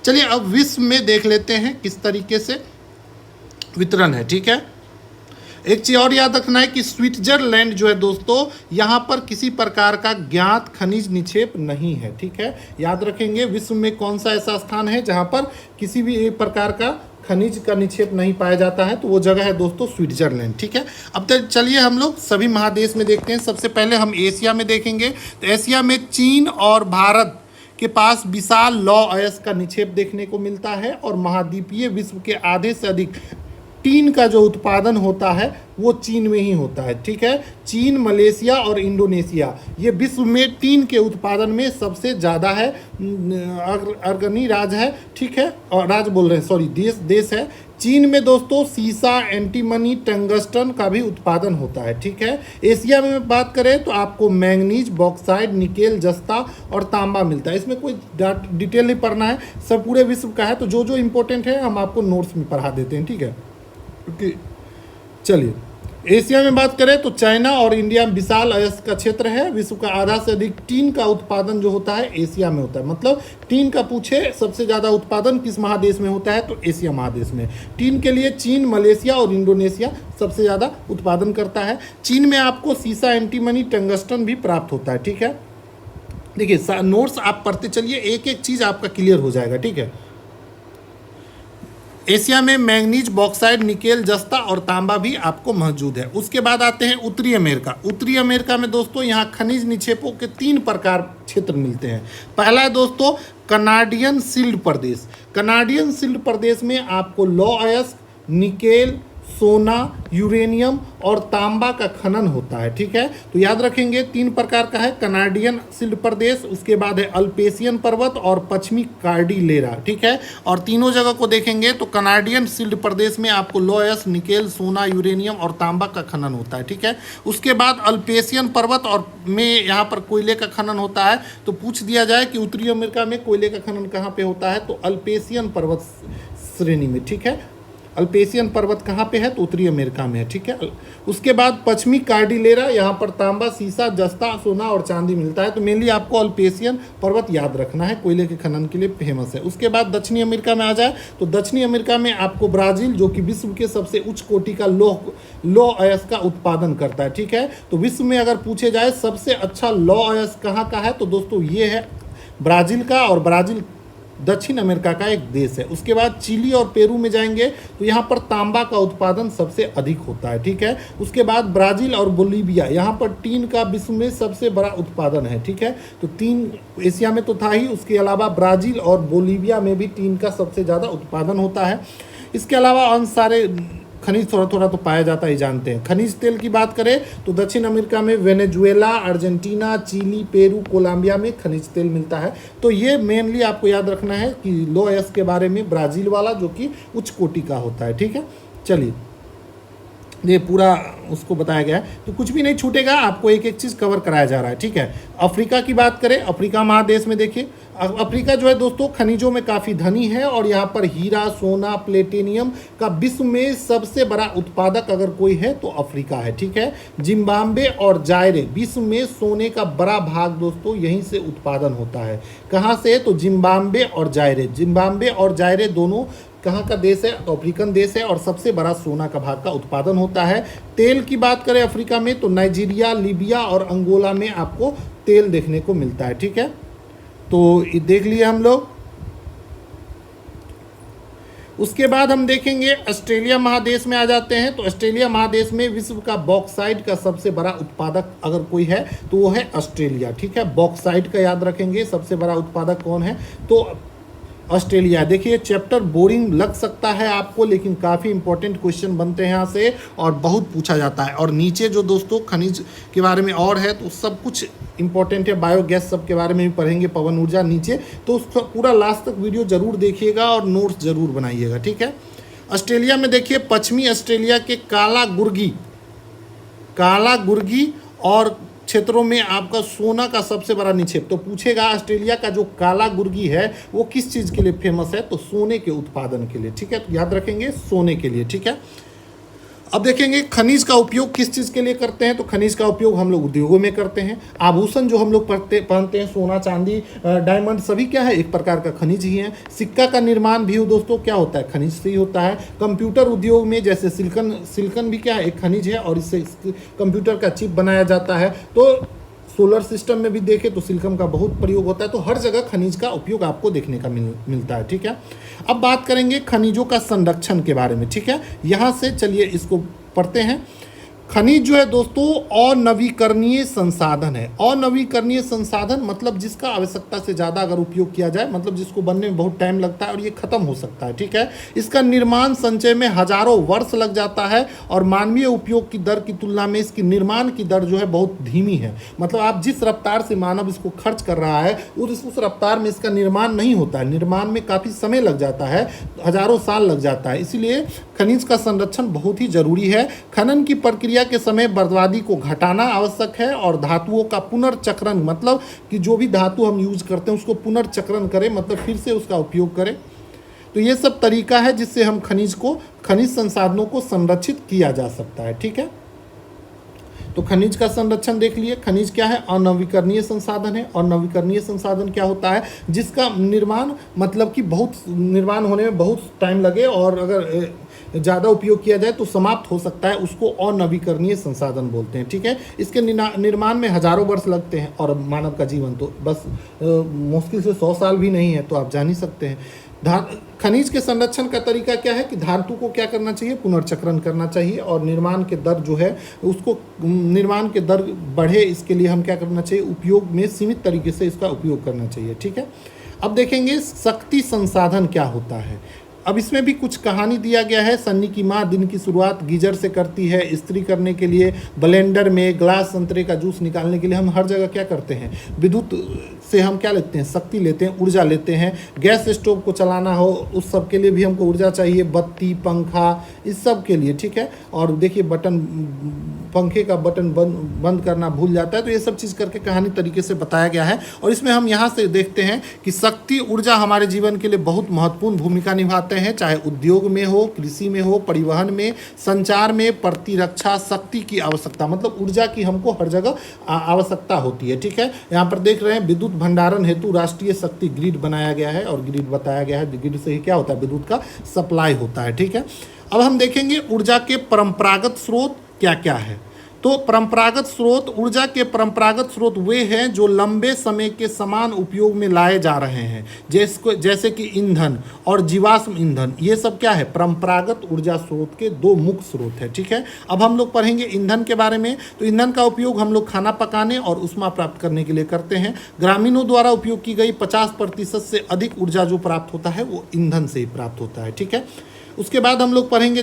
चलिए अब विश्व में देख लेते हैं किस तरीके से वितरण है। ठीक है, एक चीज़ और याद रखना है कि स्विट्जरलैंड जो है दोस्तों, यहाँ पर किसी प्रकार का ज्ञात खनिज निक्षेप नहीं है। ठीक है, याद रखेंगे विश्व में कौन सा ऐसा स्थान है जहाँ पर किसी भी प्रकार का खनिज का निक्षेप नहीं पाया जाता है, तो वो जगह है दोस्तों स्विट्जरलैंड। ठीक है, अब तक चलिए हम लोग सभी महादेश में देखते हैं। सबसे पहले हम एशिया में देखेंगे। तो एशिया में चीन और भारत के पास विशाल लौह अयस्क का निक्षेप देखने को मिलता है और महाद्वीपीय विश्व के आधे से अधिक टीन का जो उत्पादन होता है वो चीन में ही होता है। ठीक है, चीन, मलेशिया और इंडोनेशिया ये विश्व में टीन के उत्पादन में सबसे ज़्यादा है, अग्रणी राज्य है। ठीक है, और राज्य बोल रहे हैं, सॉरी, देश है। चीन में दोस्तों सीसा, एंटीमनी, टंगस्टन का भी उत्पादन होता है। ठीक है, एशिया में बात करें तो आपको मैंगनीज, बॉक्साइट, निकेल, जस्ता और तांबा मिलता है। इसमें कोई डिटेल नहीं पढ़ना है, सब पूरे विश्व का है, तो जो जो इंपॉर्टेंट है हम आपको नोट्स में पढ़ा देते हैं। ठीक है, ओके, चलिए एशिया में बात करें तो चाइना और इंडिया विशाल अयस्क का क्षेत्र है। विश्व का आधा से अधिक टीन का उत्पादन जो होता है एशिया में होता है। मतलब टीन का पूछे सबसे ज़्यादा उत्पादन किस महादेश में होता है तो एशिया महादेश में। टीन के लिए चीन, मलेशिया और इंडोनेशिया सबसे ज़्यादा उत्पादन करता है। चीन में आपको सीसा, एंटीमनी, टंगस्टन भी प्राप्त होता है। ठीक है, देखिए नोट्स आप पढ़ते चलिए, एक एक चीज़ आपका क्लियर हो जाएगा। ठीक है, एशिया में मैंगनीज, बॉक्साइट, निकेल, जस्ता और तांबा भी आपको मौजूद है। उसके बाद आते हैं उत्तरी अमेरिका। उत्तरी अमेरिका में दोस्तों यहाँ खनिज निक्षेपों के 3 प्रकार क्षेत्र मिलते हैं। पहला है दोस्तों कनाडियन शील्ड प्रदेश। कनाडियन शील्ड प्रदेश में आपको लौह अयस्क, निकेल, सोना, यूरेनियम और तांबा का खनन होता है। ठीक है, तो याद रखेंगे 3 प्रकार का है कनाडियन शील्ड प्रदेश, उसके बाद है अल्पेशियन पर्वत और पश्चिमी कार्डिलेरा। ठीक है, और तीनों जगह को देखेंगे तो कनाडियन शील्ड प्रदेश में आपको लौह अयस्क, निकेल, सोना, यूरेनियम और तांबा का खनन होता है। ठीक है, उसके बाद अल्पेशियन पर्वत और में यहाँ पर कोयले का खनन होता है। तो पूछ दिया जाए कि उत्तरी अमेरिका में कोयले का खनन कहाँ पे होता है तो अल्पेशियन पर्वत श्रेणी में। ठीक है, अल्पेशियन पर्वत कहाँ पे है तो उत्तरी अमेरिका में है। ठीक है, उसके बाद पश्चिमी कार्डिलेरा, यहाँ पर तांबा, सीसा, जस्ता, सोना और चांदी मिलता है। तो मेनली आपको अल्पेशियन पर्वत याद रखना है, कोयले के खनन के लिए फेमस है। उसके बाद दक्षिणी अमेरिका में आ जाए तो दक्षिणी अमेरिका में आपको ब्राज़ील जो कि विश्व के सबसे उच्च कोटि का लौह अयस्क का उत्पादन करता है। ठीक है, तो विश्व में अगर पूछे जाए सबसे अच्छा लौह अयस्क कहाँ का है तो दोस्तों ये है ब्राज़ील का, और ब्राज़ील दक्षिण अमेरिका का एक देश है। उसके बाद चिली और पेरू में जाएंगे तो यहाँ पर तांबा का उत्पादन सबसे अधिक होता है। ठीक है, उसके बाद ब्राज़ील और बोलीविया, यहाँ पर टीन का विश्व में सबसे बड़ा उत्पादन है। ठीक है, तो 3 एशिया में तो था ही, उसके अलावा ब्राज़ील और बोलीविया में भी टीन का सबसे ज़्यादा उत्पादन होता है। इसके अलावा अन्य सारे खनिज थोड़ा थोड़ा तो पाया जाता ही जानते हैं। खनिज तेल की बात करें तो दक्षिण अमेरिका में Venezuela, Argentina, Chile, Peru, Colombia में खनिज तेल मिलता है। तो ये मेनली आपको याद रखना है कि लौह अयस्क के बारे में ब्राज़ील वाला जो कि उच्च कोटि का होता है। ठीक है, चलिए ये पूरा उसको बताया गया है, तो कुछ भी नहीं छूटेगा, आपको एक एक चीज़ कवर कराया जा रहा है। ठीक है, अफ्रीका की बात करें, अफ्रीका महादेश में देखिए अफ्रीका जो है दोस्तों खनिजों में काफ़ी धनी है और यहाँ पर हीरा, सोना, प्लेटिनियम का विश्व में सबसे बड़ा उत्पादक अगर कोई है तो अफ्रीका है। ठीक है, जिम्बाब्वे और जायरे, विश्व में सोने का बड़ा भाग दोस्तों यहीं से उत्पादन होता है। कहाँ से तो जिम्बाब्वे और जायरे। जिम्बाब्वे और जायरे दोनों कहाँ का देश है तो अफ्रीकन देश है और सबसे बड़ा सोना का भाग का उत्पादन होता है। तेल की बात करें अफ्रीका में तो नाइजीरिया, लीबिया और अंगोला में आपको तेल देखने को मिलता है। ठीक है, तो देख लिए हम लोग। उसके बाद हम देखेंगे ऑस्ट्रेलिया महादेश में आ जाते हैं। तो ऑस्ट्रेलिया महादेश में विश्व का बॉक्साइट का सबसे बड़ा उत्पादक अगर कोई है तो वो है ऑस्ट्रेलिया। ठीक है, बॉक्साइट का याद रखेंगे, सबसे बड़ा उत्पादक कौन है तो ऑस्ट्रेलिया। देखिए चैप्टर बोरिंग लग सकता है आपको, लेकिन काफ़ी इंपॉर्टेंट क्वेश्चन बनते हैं यहाँ से और बहुत पूछा जाता है। और नीचे जो दोस्तों खनिज के बारे में और है तो सब कुछ इंपॉर्टेंट है, बायोगैस सब के बारे में भी पढ़ेंगे, पवन ऊर्जा नीचे। तो उसका पूरा लास्ट तक वीडियो जरूर देखिएगा और नोट्स जरूर बनाइएगा। ठीक है, ऑस्ट्रेलिया में देखिए पश्चिमी ऑस्ट्रेलिया के काला गुर्गी और क्षेत्रों में आपका सोना का सबसे बड़ा निक्षेप। तो पूछेगा ऑस्ट्रेलिया का जो काला गुर्गी है वो किस चीज़ के लिए फेमस है, तो सोने के उत्पादन के लिए। ठीक है, तो याद रखेंगे सोने के लिए। ठीक है, अब देखेंगे खनिज का उपयोग किस चीज़ के लिए करते हैं। तो खनिज का उपयोग हम लोग उद्योगों में करते हैं। आभूषण जो हम लोग पहनते हैं, सोना चांदी डायमंड सभी क्या है, एक प्रकार का खनिज ही है। सिक्का का निर्माण भी दोस्तों क्या होता है, खनिज से ही होता है। कंप्यूटर उद्योग में जैसे सिलिकन भी क्या है, एक खनिज है और इससे कंप्यूटर का चिप बनाया जाता है। तो सोलर सिस्टम में भी देखें तो सिलिकॉन का बहुत प्रयोग होता है। तो हर जगह खनिज का उपयोग आपको देखने का मिलता है। ठीक है, अब बात करेंगे खनिजों का संरक्षण के बारे में। ठीक है, यहाँ से चलिए इसको पढ़ते हैं। खनिज जो है दोस्तों अनवीकरणीय संसाधन है। अनवीकरणीय संसाधन मतलब जिसका आवश्यकता से ज़्यादा अगर उपयोग किया जाए, मतलब जिसको बनने में बहुत टाइम लगता है और ये खत्म हो सकता है। ठीक है, इसका निर्माण संचय में हजारों वर्ष लग जाता है और मानवीय उपयोग की दर की तुलना में इसकी निर्माण की दर जो है बहुत धीमी है। मतलब आप जिस रफ्तार से मानव इसको खर्च कर रहा है उस रफ्तार में इसका निर्माण नहीं होता है। निर्माण में काफ़ी समय लग जाता है, हजारों साल लग जाता है। इसलिए खनिज का संरक्षण बहुत ही जरूरी है। खनन की प्रक्रिया के समय बर्बादी को घटाना आवश्यक है और धातुओं का पुनर्चक्रण, मतलब कि जो भी धातु हम यूज करते हैं उसको पुनर्चक्रण करें, मतलब फिर से उसका उपयोग करें। तो ये सब तरीका है जिससे हम खनिज संसाधनों को संरक्षित किया जा सकता है। ठीक है, तो खनिज का संरक्षण देख लिए। खनिज क्या है, अनवीकरणीय संसाधन है। और नवीकरणीय संसाधन क्या होता है, जिसका निर्माण मतलब कि बहुत निर्माण होने में बहुत टाइम लगे और अगर ज़्यादा उपयोग किया जाए तो समाप्त हो सकता है, उसको अनवीकरणीय संसाधन बोलते हैं। ठीक है, इसके निर्माण में हजारों वर्ष लगते हैं और मानव का जीवन तो बस मुश्किल से 100 साल भी नहीं है, तो आप जान ही सकते हैं। खनिज के संरक्षण का तरीका क्या है कि धातु को क्या करना चाहिए, पुनर्चक्रण करना चाहिए और निर्माण के दर जो है उसको निर्माण के दर बढ़े, इसके लिए हम क्या करना चाहिए, उपयोग में सीमित तरीके से इसका उपयोग करना चाहिए। ठीक है, अब देखेंगे शक्ति संसाधन क्या होता है। अब इसमें भी कुछ कहानी दिया गया है। सन्नी की माँ दिन की शुरुआत गीजर से करती है, इस्त्री करने के लिए ब्लेंडर में ग्लास संतरे का जूस निकालने के लिए हम हर जगह क्या करते हैं, विद्युत से हम क्या लेते हैं, शक्ति लेते हैं, ऊर्जा लेते हैं। गैस स्टोव को चलाना हो उस सब के लिए भी हमको ऊर्जा चाहिए, बत्ती पंखा इस सब के लिए। ठीक है, और देखिए पंखे का बटन बंद करना भूल जाता है। तो ये सब चीज़ करके कहानी तरीके से बताया गया है। और इसमें हम यहाँ से देखते हैं कि शक्ति ऊर्जा हमारे जीवन के लिए बहुत महत्वपूर्ण भूमिका निभाते हैं, चाहे उद्योग में हो, कृषि में हो, परिवहन में, संचार में, प्रतिरक्षा। शक्ति की आवश्यकता मतलब ऊर्जा की हमको हर जगह आवश्यकता होती है। ठीक है, यहाँ पर देख रहे हैं विद्युत भंडारण हेतु राष्ट्रीय शक्ति ग्रिड बनाया गया है और ग्रिड बताया गया है। ग्रिड से ही क्या होता है, विद्युत का सप्लाई होता है। ठीक है, अब हम देखेंगे ऊर्जा के परंपरागत स्रोत क्या क्या है। तो परंपरागत स्रोत, ऊर्जा के परंपरागत स्रोत वे हैं जो लंबे समय के समान उपयोग में लाए जा रहे हैं, जैसे कि ईंधन और जीवाश्म ईंधन। ये सब क्या है, परंपरागत ऊर्जा स्रोत के दो मुख्य स्रोत है। ठीक है, अब हम लोग पढ़ेंगे ईंधन के बारे में। तो ईंधन का उपयोग हम लोग खाना पकाने और ऊष्मा प्राप्त करने के लिए करते हैं। ग्रामीणों द्वारा उपयोग की गई 50% से अधिक ऊर्जा जो प्राप्त होता है वो ईंधन से ही प्राप्त होता है। ठीक है, उसके बाद हम लोग पढ़ेंगे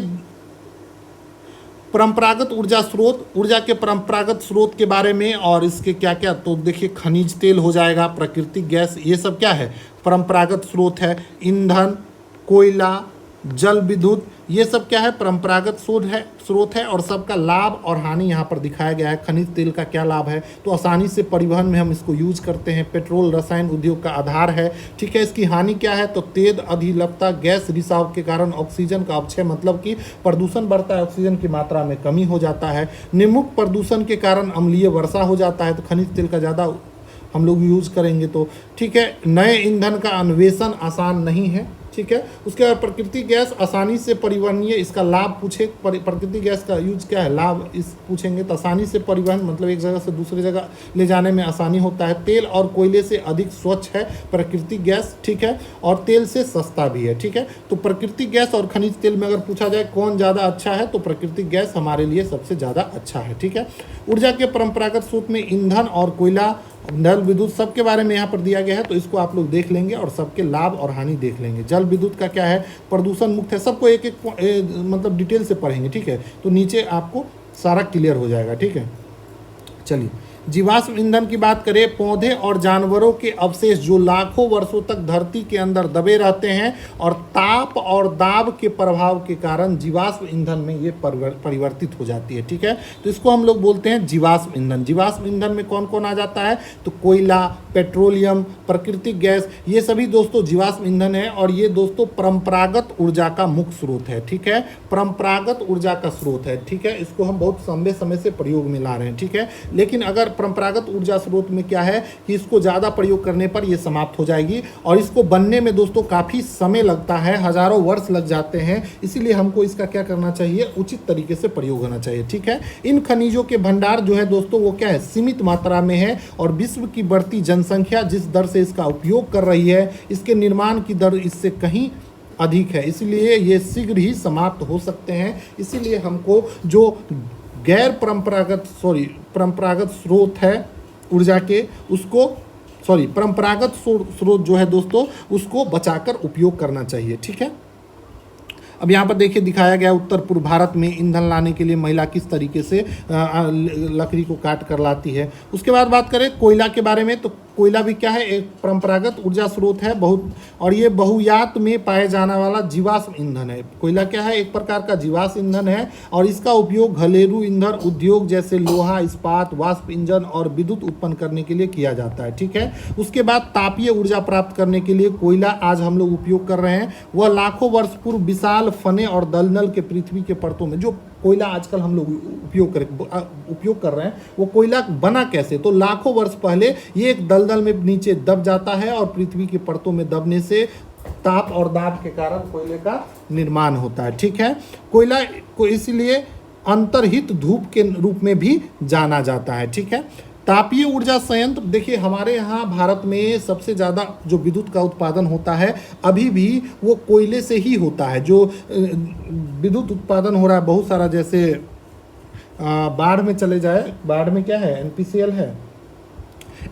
परंपरागत ऊर्जा स्रोत, ऊर्जा के परंपरागत स्रोत के बारे में और इसके क्या क्या। तो देखिए खनिज तेल हो जाएगा, प्राकृतिक गैस, ये सब क्या है, परंपरागत स्रोत है। ईंधन, कोयला, जल विद्युत, ये सब क्या है, परंपरागत स्रोत है। और सबका लाभ और हानि यहाँ पर दिखाया गया है। खनिज तेल का क्या लाभ है, तो आसानी से परिवहन में हम इसको यूज करते हैं। पेट्रोल रसायन उद्योग का आधार है। ठीक है, इसकी हानि क्या है, तो तेज अधिलपता, गैस रिसाव के कारण ऑक्सीजन का अपक्षय, मतलब कि प्रदूषण बढ़ता है, ऑक्सीजन की मात्रा में कमी हो जाता है। निम्नमुख प्रदूषण के कारण अम्लीय वर्षा हो जाता है। तो खनिज तेल का ज़्यादा हम लोग यूज करेंगे तो ठीक है। नए ईंधन का अन्वेषण आसान नहीं है। ठीक है। उसके बाद प्राकृतिक गैस आसानी से परिवहनीय, इसका लाभ पूछे, प्राकृतिक गैस का यूज क्या है, लाभ इस पूछेंगे तो आसानी से परिवहन मतलब एक जगह से दूसरी जगह ले जाने में आसानी होता है। तेल और कोयले से अधिक स्वच्छ है प्राकृतिक गैस, ठीक है, और तेल से सस्ता भी है, ठीक है। तो प्राकृतिक गैस और खनिज तेल में अगर पूछा जाए कौन ज़्यादा अच्छा है तो प्राकृतिक गैस हमारे लिए सबसे ज़्यादा अच्छा है, ठीक है। ऊर्जा के परंपरागत स्रोत में ईंधन और कोयला, जल विद्युत सबके बारे में यहाँ पर दिया गया है, तो इसको आप लोग देख लेंगे और सबके लाभ और हानि देख लेंगे। जल विद्युत का क्या है, प्रदूषण मुक्त है, सबको एक एक मतलब डिटेल से पढ़ेंगे, ठीक है। तो नीचे आपको सारा क्लियर हो जाएगा, ठीक है। चलिए, जीवाश्म ईंधन की बात करें, पौधे और जानवरों के अवशेष जो लाखों वर्षों तक धरती के अंदर दबे रहते हैं और ताप और दाब के प्रभाव के कारण जीवाश्म ईंधन में ये परिवर्तित हो जाती है, ठीक है। तो इसको हम लोग बोलते हैं जीवाश्म ईंधन। जीवाश्म ईंधन में कौन कौन आ जाता है, तो कोयला, पेट्रोलियम, प्राकृतिक गैस, ये सभी दोस्तों जीवाश्म ईंधन है। और ये दोस्तों परंपरागत ऊर्जा का मुख्य स्रोत है, ठीक है, परंपरागत ऊर्जा का स्रोत है, ठीक है। इसको हम बहुत लंबे समय से प्रयोग में ला रहे हैं, ठीक है। लेकिन अगर परंपरागत ऊर्जा स्रोत में क्या है कि इसको ज़्यादा प्रयोग करने पर ये समाप्त हो जाएगी और इसको बनने में दोस्तों काफ़ी समय लगता है, हजारों वर्ष लग जाते हैं। इसीलिए हमको इसका क्या करना चाहिए, उचित तरीके से प्रयोग होना चाहिए, ठीक है। इन खनिजों के भंडार जो है दोस्तों वो क्या है, सीमित मात्रा में है और विश्व की बढ़ती जनसंख्या जिस दर से इसका उपयोग कर रही है, इसके निर्माण की दर इससे कहीं अधिक है, इसलिए ये शीघ्र ही समाप्त हो सकते हैं। इसीलिए हमको जो गैर परंपरागत स्रोत है ऊर्जा के, उसको परंपरागत स्रोत जो है दोस्तों उसको बचाकर उपयोग करना चाहिए, ठीक है। अब यहाँ पर देखिए दिखाया गया उत्तर पूर्व भारत में ईंधन लाने के लिए महिला किस तरीके से लकड़ी को काट कर लाती है। उसके बाद बात करें कोयला के बारे में, तो कोयला भी क्या है, एक परंपरागत ऊर्जा स्रोत है बहुत, और ये बहुयात में पाए जाने वाला जीवाश्म ईंधन है। कोयला क्या है, एक प्रकार का जीवाश्म ईंधन है और इसका उपयोग घरेलू ईंधन उद्योग जैसे लोहा, इस्पात, वाष्प इंजन और विद्युत उत्पन्न करने के लिए किया जाता है, ठीक है। उसके बाद तापीय ऊर्जा प्राप्त करने के लिए कोयला आज हम लोग उपयोग कर रहे हैं, वह लाखों वर्ष पूर्व विशाल फने और दलदल के पृथ्वी के परतों में जो कोयला आजकल हम लोग उपयोग कर रहे हैं, वो कोयला बना कैसे, तो लाखों वर्ष पहले ये एक दलदल में नीचे दब जाता है और पृथ्वी की परतों में दबने से ताप और दाब के कारण कोयले का निर्माण होता है, ठीक है। कोयला को इसलिए अंतर्हित धूप के रूप में भी जाना जाता है, ठीक है। तापीय ऊर्जा संयंत्र, देखिए हमारे यहाँ भारत में सबसे ज़्यादा जो विद्युत का उत्पादन होता है अभी भी वो कोयले से ही होता है। जो विद्युत उत्पादन हो रहा है बहुत सारा, जैसे बाढ़ में चले जाए, बाढ़ में क्या है, NPCL है,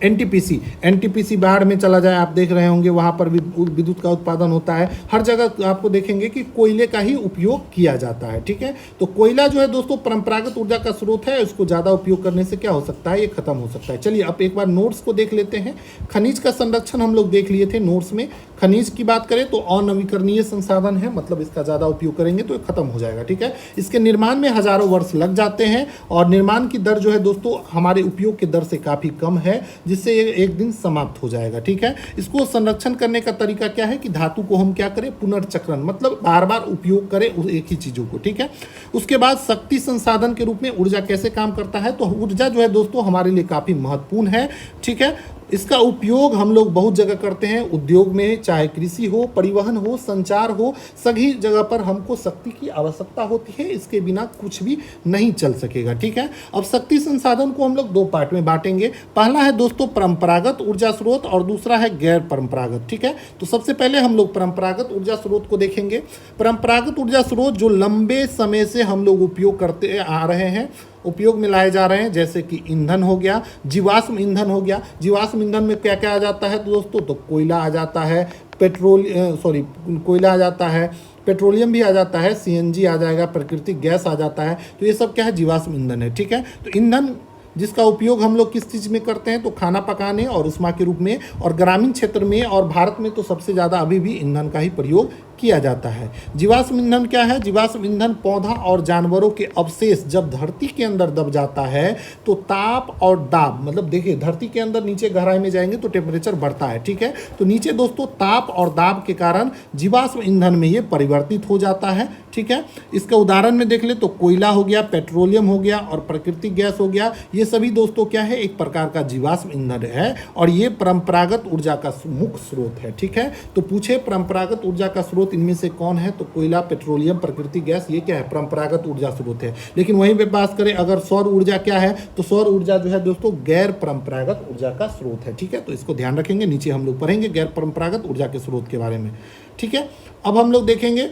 एनटीपीसी बाढ़ में चला जाए, आप देख रहे होंगे वहाँ पर भी विद्युत का उत्पादन होता है। हर जगह आपको देखेंगे कि कोयले का ही उपयोग किया जाता है, ठीक है। तो कोयला जो है दोस्तों परंपरागत ऊर्जा का स्रोत है, इसको ज़्यादा उपयोग करने से क्या हो सकता है, ये खत्म हो सकता है। चलिए अब एक बार नोट्स को देख लेते हैं। खनिज का संरक्षण हम लोग देख लिए थे नोट्स में। खनिज की बात करें तो अनवीकरणीय संसाधन है, मतलब इसका ज़्यादा उपयोग करेंगे तो खत्म हो जाएगा, ठीक है। इसके निर्माण में हजारों वर्ष लग जाते हैं और निर्माण की दर जो है दोस्तों हमारे उपयोग की दर से काफ़ी कम है, जिससे ये एक दिन समाप्त हो जाएगा, ठीक है। इसको संरक्षण करने का तरीका क्या है कि धातु को हम क्या करें, पुनर्चक्रण, मतलब बार बार उपयोग करें उस एक ही चीज़ों को, ठीक है। उसके बाद शक्ति संसाधन के रूप में ऊर्जा कैसे काम करता है, तो ऊर्जा जो है दोस्तों हमारे लिए काफ़ी महत्वपूर्ण है, ठीक है। इसका उपयोग हम लोग बहुत जगह करते हैं, उद्योग में, चाहे कृषि हो, परिवहन हो, संचार हो, सभी जगह पर हमको शक्ति की आवश्यकता होती है, इसके बिना कुछ भी नहीं चल सकेगा, ठीक है। अब शक्ति संसाधन को हम लोग दो पार्ट में बांटेंगे। पहला है दोस्तों परंपरागत ऊर्जा स्रोत और दूसरा है गैर परंपरागत, ठीक है। तो सबसे पहले हम लोग परंपरागत ऊर्जा स्रोत को देखेंगे। परंपरागत ऊर्जा स्रोत जो लंबे समय से हम लोग उपयोग करते आ रहे हैं, उपयोग में लाए जा रहे हैं, जैसे कि ईंधन हो गया, जीवाश्म ईंधन हो गया। जीवाश्म ईंधन में क्या क्या आ जाता है दोस्तों, तो कोयला आ जाता है, कोयला आ जाता है, पेट्रोलियम भी आ जाता है, CNG आ जाएगा, प्राकृतिक गैस आ जाता है। तो ये सब क्या है, जीवाश्म ईंधन है, ठीक है। तो ईंधन जिसका उपयोग हम लोग किस चीज़ में करते हैं, तो खाना पकाने और उष्मा के रूप में, और ग्रामीण क्षेत्र में और भारत में तो सबसे ज़्यादा अभी भी ईंधन का ही प्रयोग किया जाता है। जीवाश्म ईंधन क्या है? जीवाश्म ईंधन पौधा और जानवरों के अवशेष जब धरती के अंदर दब जाता है तो ताप और दाब, मतलब देखिए धरती के अंदर नीचे गहराई में जाएंगे तो टेम्परेचर बढ़ता है, ठीक है। तो नीचे दोस्तों ताप और दाब के कारण जीवाश्म ईंधन में ये परिवर्तित हो जाता है, ठीक है। इसका उदाहरण में देख ले तो कोयला हो गया, पेट्रोलियम हो गया और प्राकृतिक गैस हो गया। ये सभी दोस्तों क्या है? एक प्रकार का जीवाश्म ईंधन है और ये परंपरागत ऊर्जा का मुख्य स्रोत है, ठीक है। तो पूछे परंपरागत ऊर्जा का स्रोत इनमें से कौन है? तो कोयला, पेट्रोलियम, प्राकृतिक गैस, ये क्या है? परंपरागत ऊर्जा स्रोत है। लेकिन वहीं पे बात करें अगर सौर ऊर्जा क्या है, तो सौर ऊर्जा जो है दोस्तों गैर परंपरागत ऊर्जा का स्रोत है, ठीक है। तो इसको ध्यान रखेंगे, नीचे हम लोग पढ़ेंगे गैर परंपरागत ऊर्जा के स्रोत के बारे में, ठीक है। अब हम लोग देखेंगे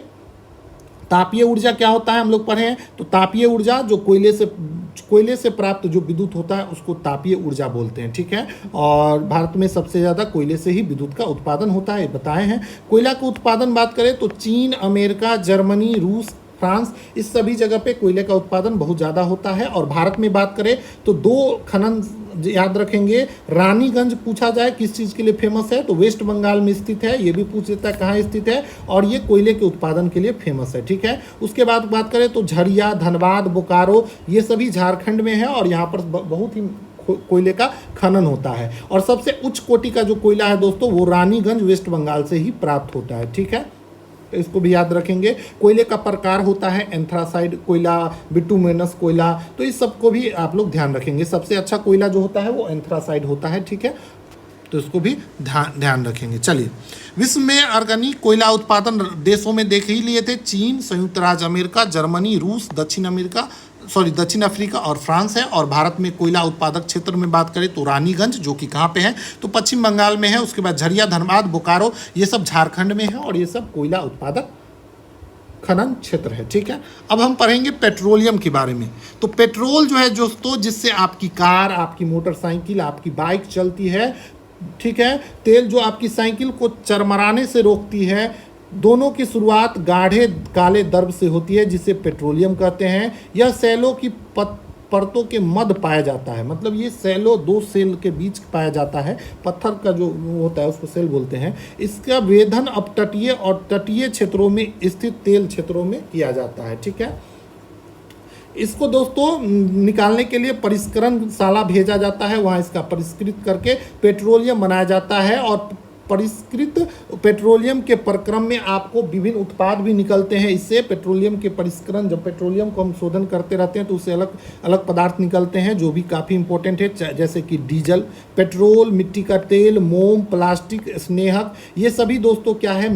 तापीय ऊर्जा क्या होता है, हम लोग पढ़े हैं। तो तापीय ऊर्जा जो कोयले से प्राप्त जो विद्युत होता है उसको तापीय ऊर्जा बोलते हैं, ठीक है। और भारत में सबसे ज़्यादा कोयले से ही विद्युत का उत्पादन होता है, बताए हैं। कोयला का उत्पादन बात करें तो चीन, अमेरिका, जर्मनी, रूस, फ्रांस, इस सभी जगह पे कोयले का उत्पादन बहुत ज़्यादा होता है। और भारत में बात करें तो 2 खनन याद रखेंगे। रानीगंज पूछा जाए किस चीज़ के लिए फेमस है तो वेस्ट बंगाल में स्थित है, ये भी पूछ लेता है कहाँ स्थित है, और ये कोयले के उत्पादन के लिए फेमस है, ठीक है। उसके बाद बात करें तो झरिया, धनबाद, बोकारो, ये सभी झारखंड में है और यहाँ पर बहुत ही कोयले का खनन होता है। और सबसे उच्च कोटि का जो कोयला है दोस्तों वो रानीगंज वेस्ट बंगाल से ही प्राप्त होता है, ठीक है। इसको भी याद रखेंगे। कोयले का प्रकार होता है एंथ्रासाइड कोयला, बिटुमिनस कोयला, तो इस सब को भी आप लोग ध्यान रखेंगे। सबसे अच्छा कोयला जो होता है वो एंथ्रासाइड होता है, ठीक है। तो इसको भी ध्यान रखेंगे। चलिए, विश्व में ऑर्गेनिक कोयला उत्पादन देशों में देख ही लिए थे, चीन, संयुक्त राज्य अमेरिका, जर्मनी, रूस, दक्षिण अफ्रीका और फ्रांस है। और भारत में कोयला उत्पादक क्षेत्र में बात करें तो रानीगंज जो कि कहाँ पे है तो पश्चिम बंगाल में है। उसके बाद झरिया, धनबाद, बोकारो, ये सब झारखंड में है और ये सब कोयला उत्पादक खनन क्षेत्र है, ठीक है। अब हम पढ़ेंगे पेट्रोलियम के बारे में। तो पेट्रोल जो है दोस्तों जिससे आपकी कार, आपकी मोटरसाइकिल, आपकी बाइक चलती है, ठीक है। तेल जो आपकी साइकिल को चरमराने से रोकती है। दोनों की शुरुआत गाढ़े काले द्रव से होती है जिसे पेट्रोलियम कहते हैं। यह सेलों की परतों के मध्य पाया जाता है, मतलब ये सेलो 2 सेल के बीच पाया जाता है। पत्थर का जो होता है उसको सेल बोलते हैं। इसका वेधन अपतटीय और तटीय क्षेत्रों में स्थित तेल क्षेत्रों में किया जाता है, ठीक है। इसको दोस्तों निकालने के लिए परिष्करणशाला भेजा जाता है, वहाँ इसका परिष्कृत करके पेट्रोलियम बनाया जाता है। और परिष्कृत पेट्रोलियम के प्रक्रम में आपको विभिन्न उत्पाद भी निकलते हैं। इससे पेट्रोलियम के परिष्करण, जब पेट्रोलियम को हम शोधन करते रहते हैं तो उससे अलग अलग पदार्थ निकलते हैं जो भी काफ़ी इंपॉर्टेंट है, जैसे कि डीजल, पेट्रोल, मिट्टी का तेल, मोम, प्लास्टिक, स्नेहक, ये सभी दोस्तों क्या है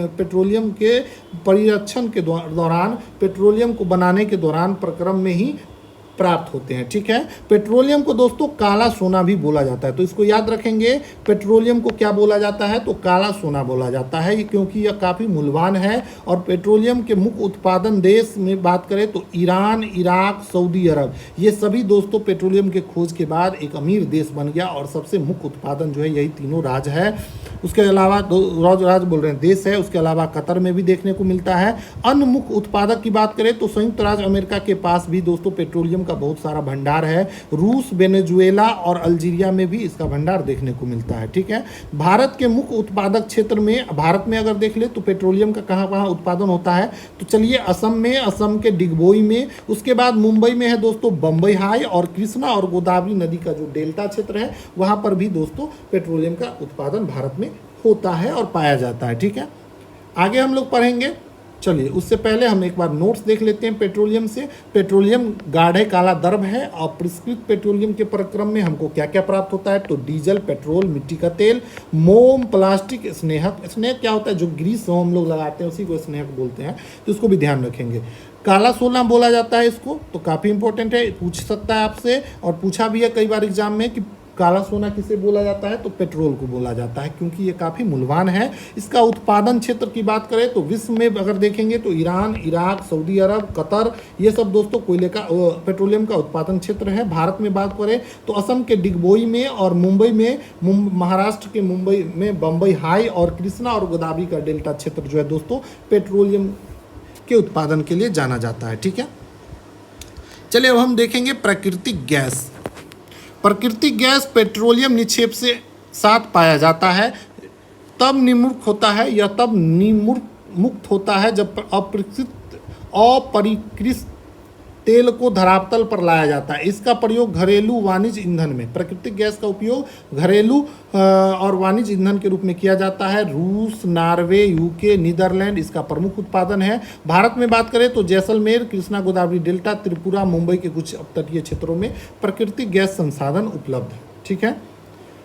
पेट्रोलियम के परिरक्षण के दौरान, पेट्रोलियम को बनाने के दौरान प्रक्रम में ही प्राप्त होते हैं, ठीक है। पेट्रोलियम को दोस्तों काला सोना भी बोला जाता है, तो इसको याद रखेंगे। पेट्रोलियम को क्या बोला जाता है तो काला सोना बोला जाता है, क्योंकि यह काफ़ी मूल्यवान है। और पेट्रोलियम के मुख्य उत्पादन देश में बात करें तो ईरान, इराक, सऊदी अरब, ये सभी दोस्तों पेट्रोलियम के खोज के बाद एक अमीर देश बन गया और सबसे मुख्य उत्पादन जो है यही तीनों राज्य है। उसके अलावा राज्य बोल रहे हैं देश है, उसके अलावा कतर में भी देखने को मिलता है। अन्य मुख्य उत्पादक की बात करें तो संयुक्त राज्य अमेरिका के पास भी दोस्तों पेट्रोलियम का बहुत सारा भंडार है। रूस, वेनेजुएला और अल्जीरिया में भी इसका भंडार देखने को मिलता है, ठीक है। भारत के मुख्य उत्पादक क्षेत्र में, भारत में अगर देख ले तो पेट्रोलियम का कहाँ कहाँ उत्पादन होता है तो चलिए असम में, असम के डिगबोई में, उसके बाद मुंबई में है दोस्तों बम्बई हाई, और कृष्णा और गोदावरी नदी का जो डेल्टा क्षेत्र है वहाँ पर भी दोस्तों पेट्रोलियम का उत्पादन भारत में होता है और पाया जाता है, ठीक है। आगे हम लोग पढ़ेंगे। चलिए उससे पहले हम एक बार नोट्स देख लेते हैं पेट्रोलियम से। पेट्रोलियम गाढ़े काला द्रव है और परिष्कृत पेट्रोलियम के प्रक्रम में हमको क्या क्या प्राप्त होता है तो डीजल, पेट्रोल, मिट्टी का तेल, मोम, प्लास्टिक, स्नेहक। स्नेहक क्या होता है जो ग्रीस हम लोग लगाते हैं उसी को स्नेहक बोलते हैं, तो इसको भी ध्यान रखेंगे। काला सोना बोला जाता है इसको, तो काफ़ी इंपॉर्टेंट है, पूछ सकता है आपसे और पूछा भी है कई बार एग्जाम में कि काला सोना किसे बोला जाता है तो पेट्रोल को बोला जाता है, क्योंकि ये काफ़ी मूल्यवान है। इसका उत्पादन क्षेत्र की बात करें तो विश्व में अगर देखेंगे तो ईरान, इराक, सऊदी अरब, कतर, ये सब दोस्तों कोयले का पेट्रोलियम का उत्पादन क्षेत्र है। भारत में बात करें तो असम के डिगबोई में और मुंबई में, महाराष्ट्र के मुंबई में बम्बई हाई और कृष्णा और गोदावरी का डेल्टा क्षेत्र जो है दोस्तों पेट्रोलियम के उत्पादन के लिए जाना जाता है, ठीक है। चलिए अब हम देखेंगे प्राकृतिक गैस। प्राकृतिक गैस पेट्रोलियम निक्षेप से साथ पाया जाता है, तब निर्मुक्त होता है या तब मुक्त होता है जब अपरिष्कृत तेल को धरातल पर लाया जाता है। इसका प्रयोग घरेलू वाणिज्य ईंधन में, प्राकृतिक गैस का उपयोग घरेलू और वाणिज्य ईंधन के रूप में किया जाता है। रूस, नॉर्वे, यूके, नीदरलैंड इसका प्रमुख उत्पादन है। भारत में बात करें तो जैसलमेर, कृष्णा गोदावरी डेल्टा, त्रिपुरा, मुंबई के कुछ तटीय क्षेत्रों में प्राकृतिक गैस संसाधन उपलब्ध है। ठीक है,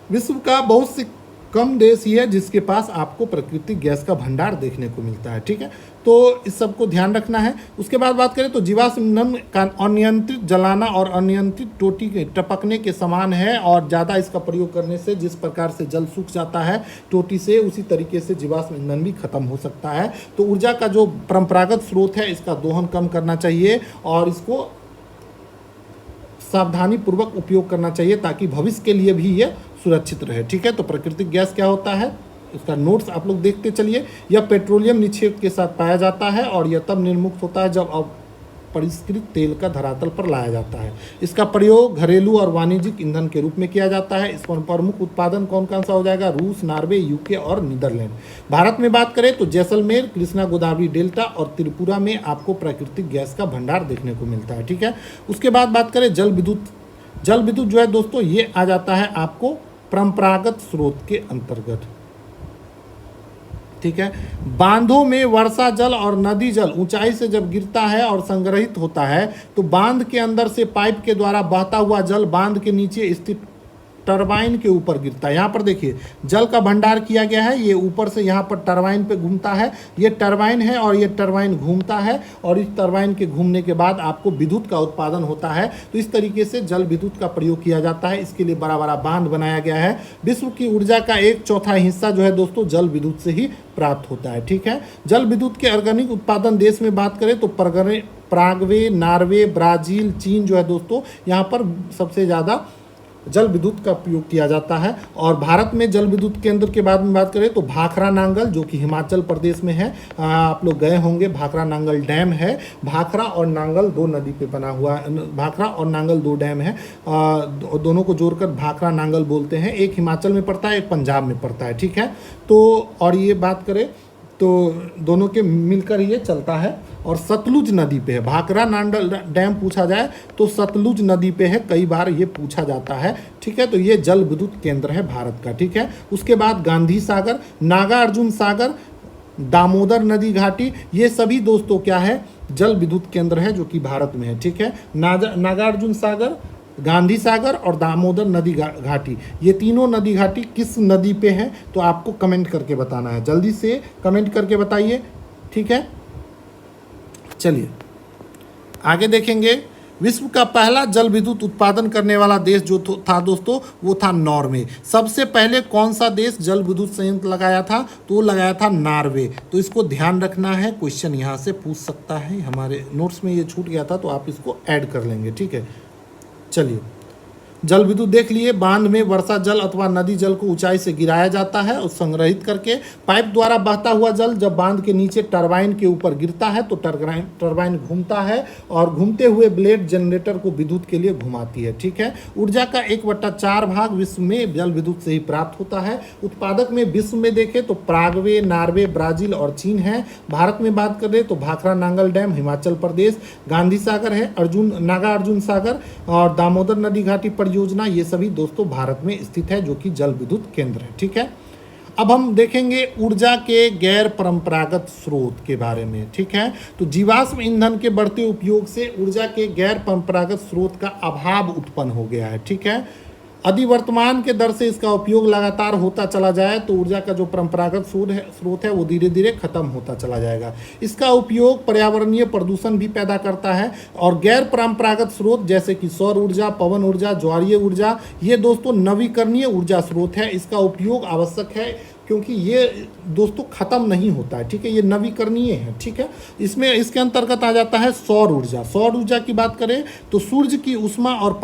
विश्व का बहुत से कम देश ही है जिसके पास आपको प्राकृतिक गैस का भंडार देखने को मिलता है। ठीक है, तो इस सब को ध्यान रखना है। उसके बाद बात करें तो जीवाश्म ईंधन का अनियंत्रित जलाना और अनियंत्रित टोटी के टपकने के समान है, और ज़्यादा इसका प्रयोग करने से जिस प्रकार से जल सूख जाता है टोटी से, उसी तरीके से जीवाश्म ईंधन भी खत्म हो सकता है। तो ऊर्जा का जो परंपरागत स्रोत है इसका दोहन कम करना चाहिए और इसको सावधानी पूर्वक उपयोग करना चाहिए ताकि भविष्य के लिए भी ये सुरक्षित रहे। ठीक है, तो प्राकृतिक गैस क्या होता है, इसका नोट्स आप लोग देखते चलिए। यह पेट्रोलियम निक्षेप के साथ पाया जाता है और यह तब निर्मुक्त होता है जब अपरिष्कृत तेल का धरातल पर लाया जाता है। इसका प्रयोग घरेलू और वाणिज्यिक ईंधन के रूप में किया जाता है। इस पर प्रमुख उत्पादन कौन कौन सा हो जाएगा, रूस, नॉर्वे, यूके और नीदरलैंड। भारत में बात करें तो जैसलमेर, कृष्णा गोदावरी डेल्टा और त्रिपुरा में आपको प्राकृतिक गैस का भंडार देखने को मिलता है। ठीक है, उसके बाद बात करें जल विद्युत। जल विद्युत जो है दोस्तों ये आ जाता है आपको परंपरागत स्रोत के अंतर्गत। ठीक है, बांधों में वर्षा जल और नदी जल ऊंचाई से जब गिरता है और संग्रहित होता है तो बांध के अंदर से पाइप के द्वारा बहता हुआ जल बांध के नीचे स्थित टरबाइन के ऊपर गिरता है। यहाँ पर देखिए जल का भंडार किया गया है, ये ऊपर से यहाँ पर टरबाइन पे घूमता है, ये टरबाइन है और ये टरबाइन घूमता है और इस टरबाइन के घूमने के बाद आपको विद्युत का उत्पादन होता है। तो इस तरीके से जल विद्युत का प्रयोग किया जाता है। इसके लिए बड़ा बड़ा बांध बनाया गया है। विश्व की ऊर्जा का 1/4 हिस्सा जो है दोस्तों जल विद्युत से ही प्राप्त होता है। ठीक है, जल विद्युत के ऑर्गेनिक उत्पादन देश में बात करें तो पराग्वे, नॉर्वे, ब्राजील, चीन जो है दोस्तों यहाँ पर सबसे ज़्यादा जल विद्युत का उपयोग किया जाता है। और भारत में जल विद्युत केंद्र के बाद में बात करें तो भाखरा नांगल जो कि हिमाचल प्रदेश में है, आप लोग गए होंगे, भाखरा नांगल डैम है। भाखरा और नांगल दो नदी पे बना हुआ है, भाखरा और नांगल दो डैम है, दोनों को जोड़कर भाखरा नांगल बोलते हैं। एक हिमाचल में पड़ता है, एक पंजाब में पड़ता है। ठीक है, तो और ये बात करें तो दोनों के मिलकर ये चलता है और सतलुज नदी पे है। भाखरा नांगल डैम पूछा जाए तो सतलुज नदी पे है, कई बार ये पूछा जाता है। ठीक है, तो ये जल विद्युत केंद्र है भारत का। ठीक है, उसके बाद गांधी सागर, नागार्जुन सागर, दामोदर नदी घाटी, ये सभी दोस्तों क्या है जल विद्युत केंद्र है जो कि भारत में है। ठीक है, नागार्जुन सागर, गांधी सागर और दामोदर नदी घाटी, ये तीनों नदी घाटी किस नदी पे हैं तो आपको कमेंट करके बताना है। जल्दी से कमेंट करके बताइए। ठीक है, चलिए आगे देखेंगे। विश्व का पहला जल विद्युत उत्पादन करने वाला देश जो था दोस्तों वो था नॉर्वे। सबसे पहले कौन सा देश जल विद्युत संयंत्र लगाया था तो वो लगाया था नॉर्वे। तो इसको ध्यान रखना है, क्वेश्चन यहाँ से पूछ सकता है। हमारे नोट्स में ये छूट गया था तो आप इसको ऐड कर लेंगे। ठीक है, चलिए जल विद्युत देख लिए। बांध में वर्षा जल अथवा नदी जल को ऊंचाई से गिराया जाता है और संग्रहित करके पाइप द्वारा बहता हुआ जल जब बांध के नीचे टरबाइन के ऊपर गिरता है तो टरबाइन घूमता है और घूमते हुए ब्लेड जनरेटर को विद्युत के लिए घुमाती है। ठीक है, ऊर्जा का 1/4 भाग विश्व में जल विद्युत से ही प्राप्त होता है। उत्पादक में विश्व में देखें तो पराग्वे, नॉर्वे, ब्राजील और चीन है। भारत में बात करें तो भाखरा नांगल डैम हिमाचल प्रदेश, गांधी सागर है, नागार्जुन सागर और दामोदर नदी घाटी योजना, ये सभी दोस्तों भारत में स्थित है जो कि जल विद्युत केंद्र है। ठीक है, अब हम देखेंगे ऊर्जा के गैर परंपरागत स्रोत के बारे में। ठीक है, तो जीवाश्म ईंधन के बढ़ते उपयोग से ऊर्जा के गैर परंपरागत स्रोत का अभाव उत्पन्न हो गया है। ठीक है, यदि वर्तमान के दर से इसका उपयोग लगातार होता चला जाए तो ऊर्जा का जो परंपरागत स्रोत है वो धीरे धीरे खत्म होता चला जाएगा। इसका उपयोग पर्यावरणीय प्रदूषण भी पैदा करता है और गैर परंपरागत स्रोत जैसे कि सौर ऊर्जा, पवन ऊर्जा, ज्वारीय ऊर्जा, ये दोस्तों नवीकरणीय ऊर्जा स्रोत है। इसका उपयोग आवश्यक है क्योंकि ये दोस्तों खत्म नहीं होता है। ठीक है, ये नवीकरणीय है। ठीक है, इसमें इसके अंतर्गत आ जाता है सौर ऊर्जा। सौर ऊर्जा की बात करें तो सूर्य की ऊष्मा और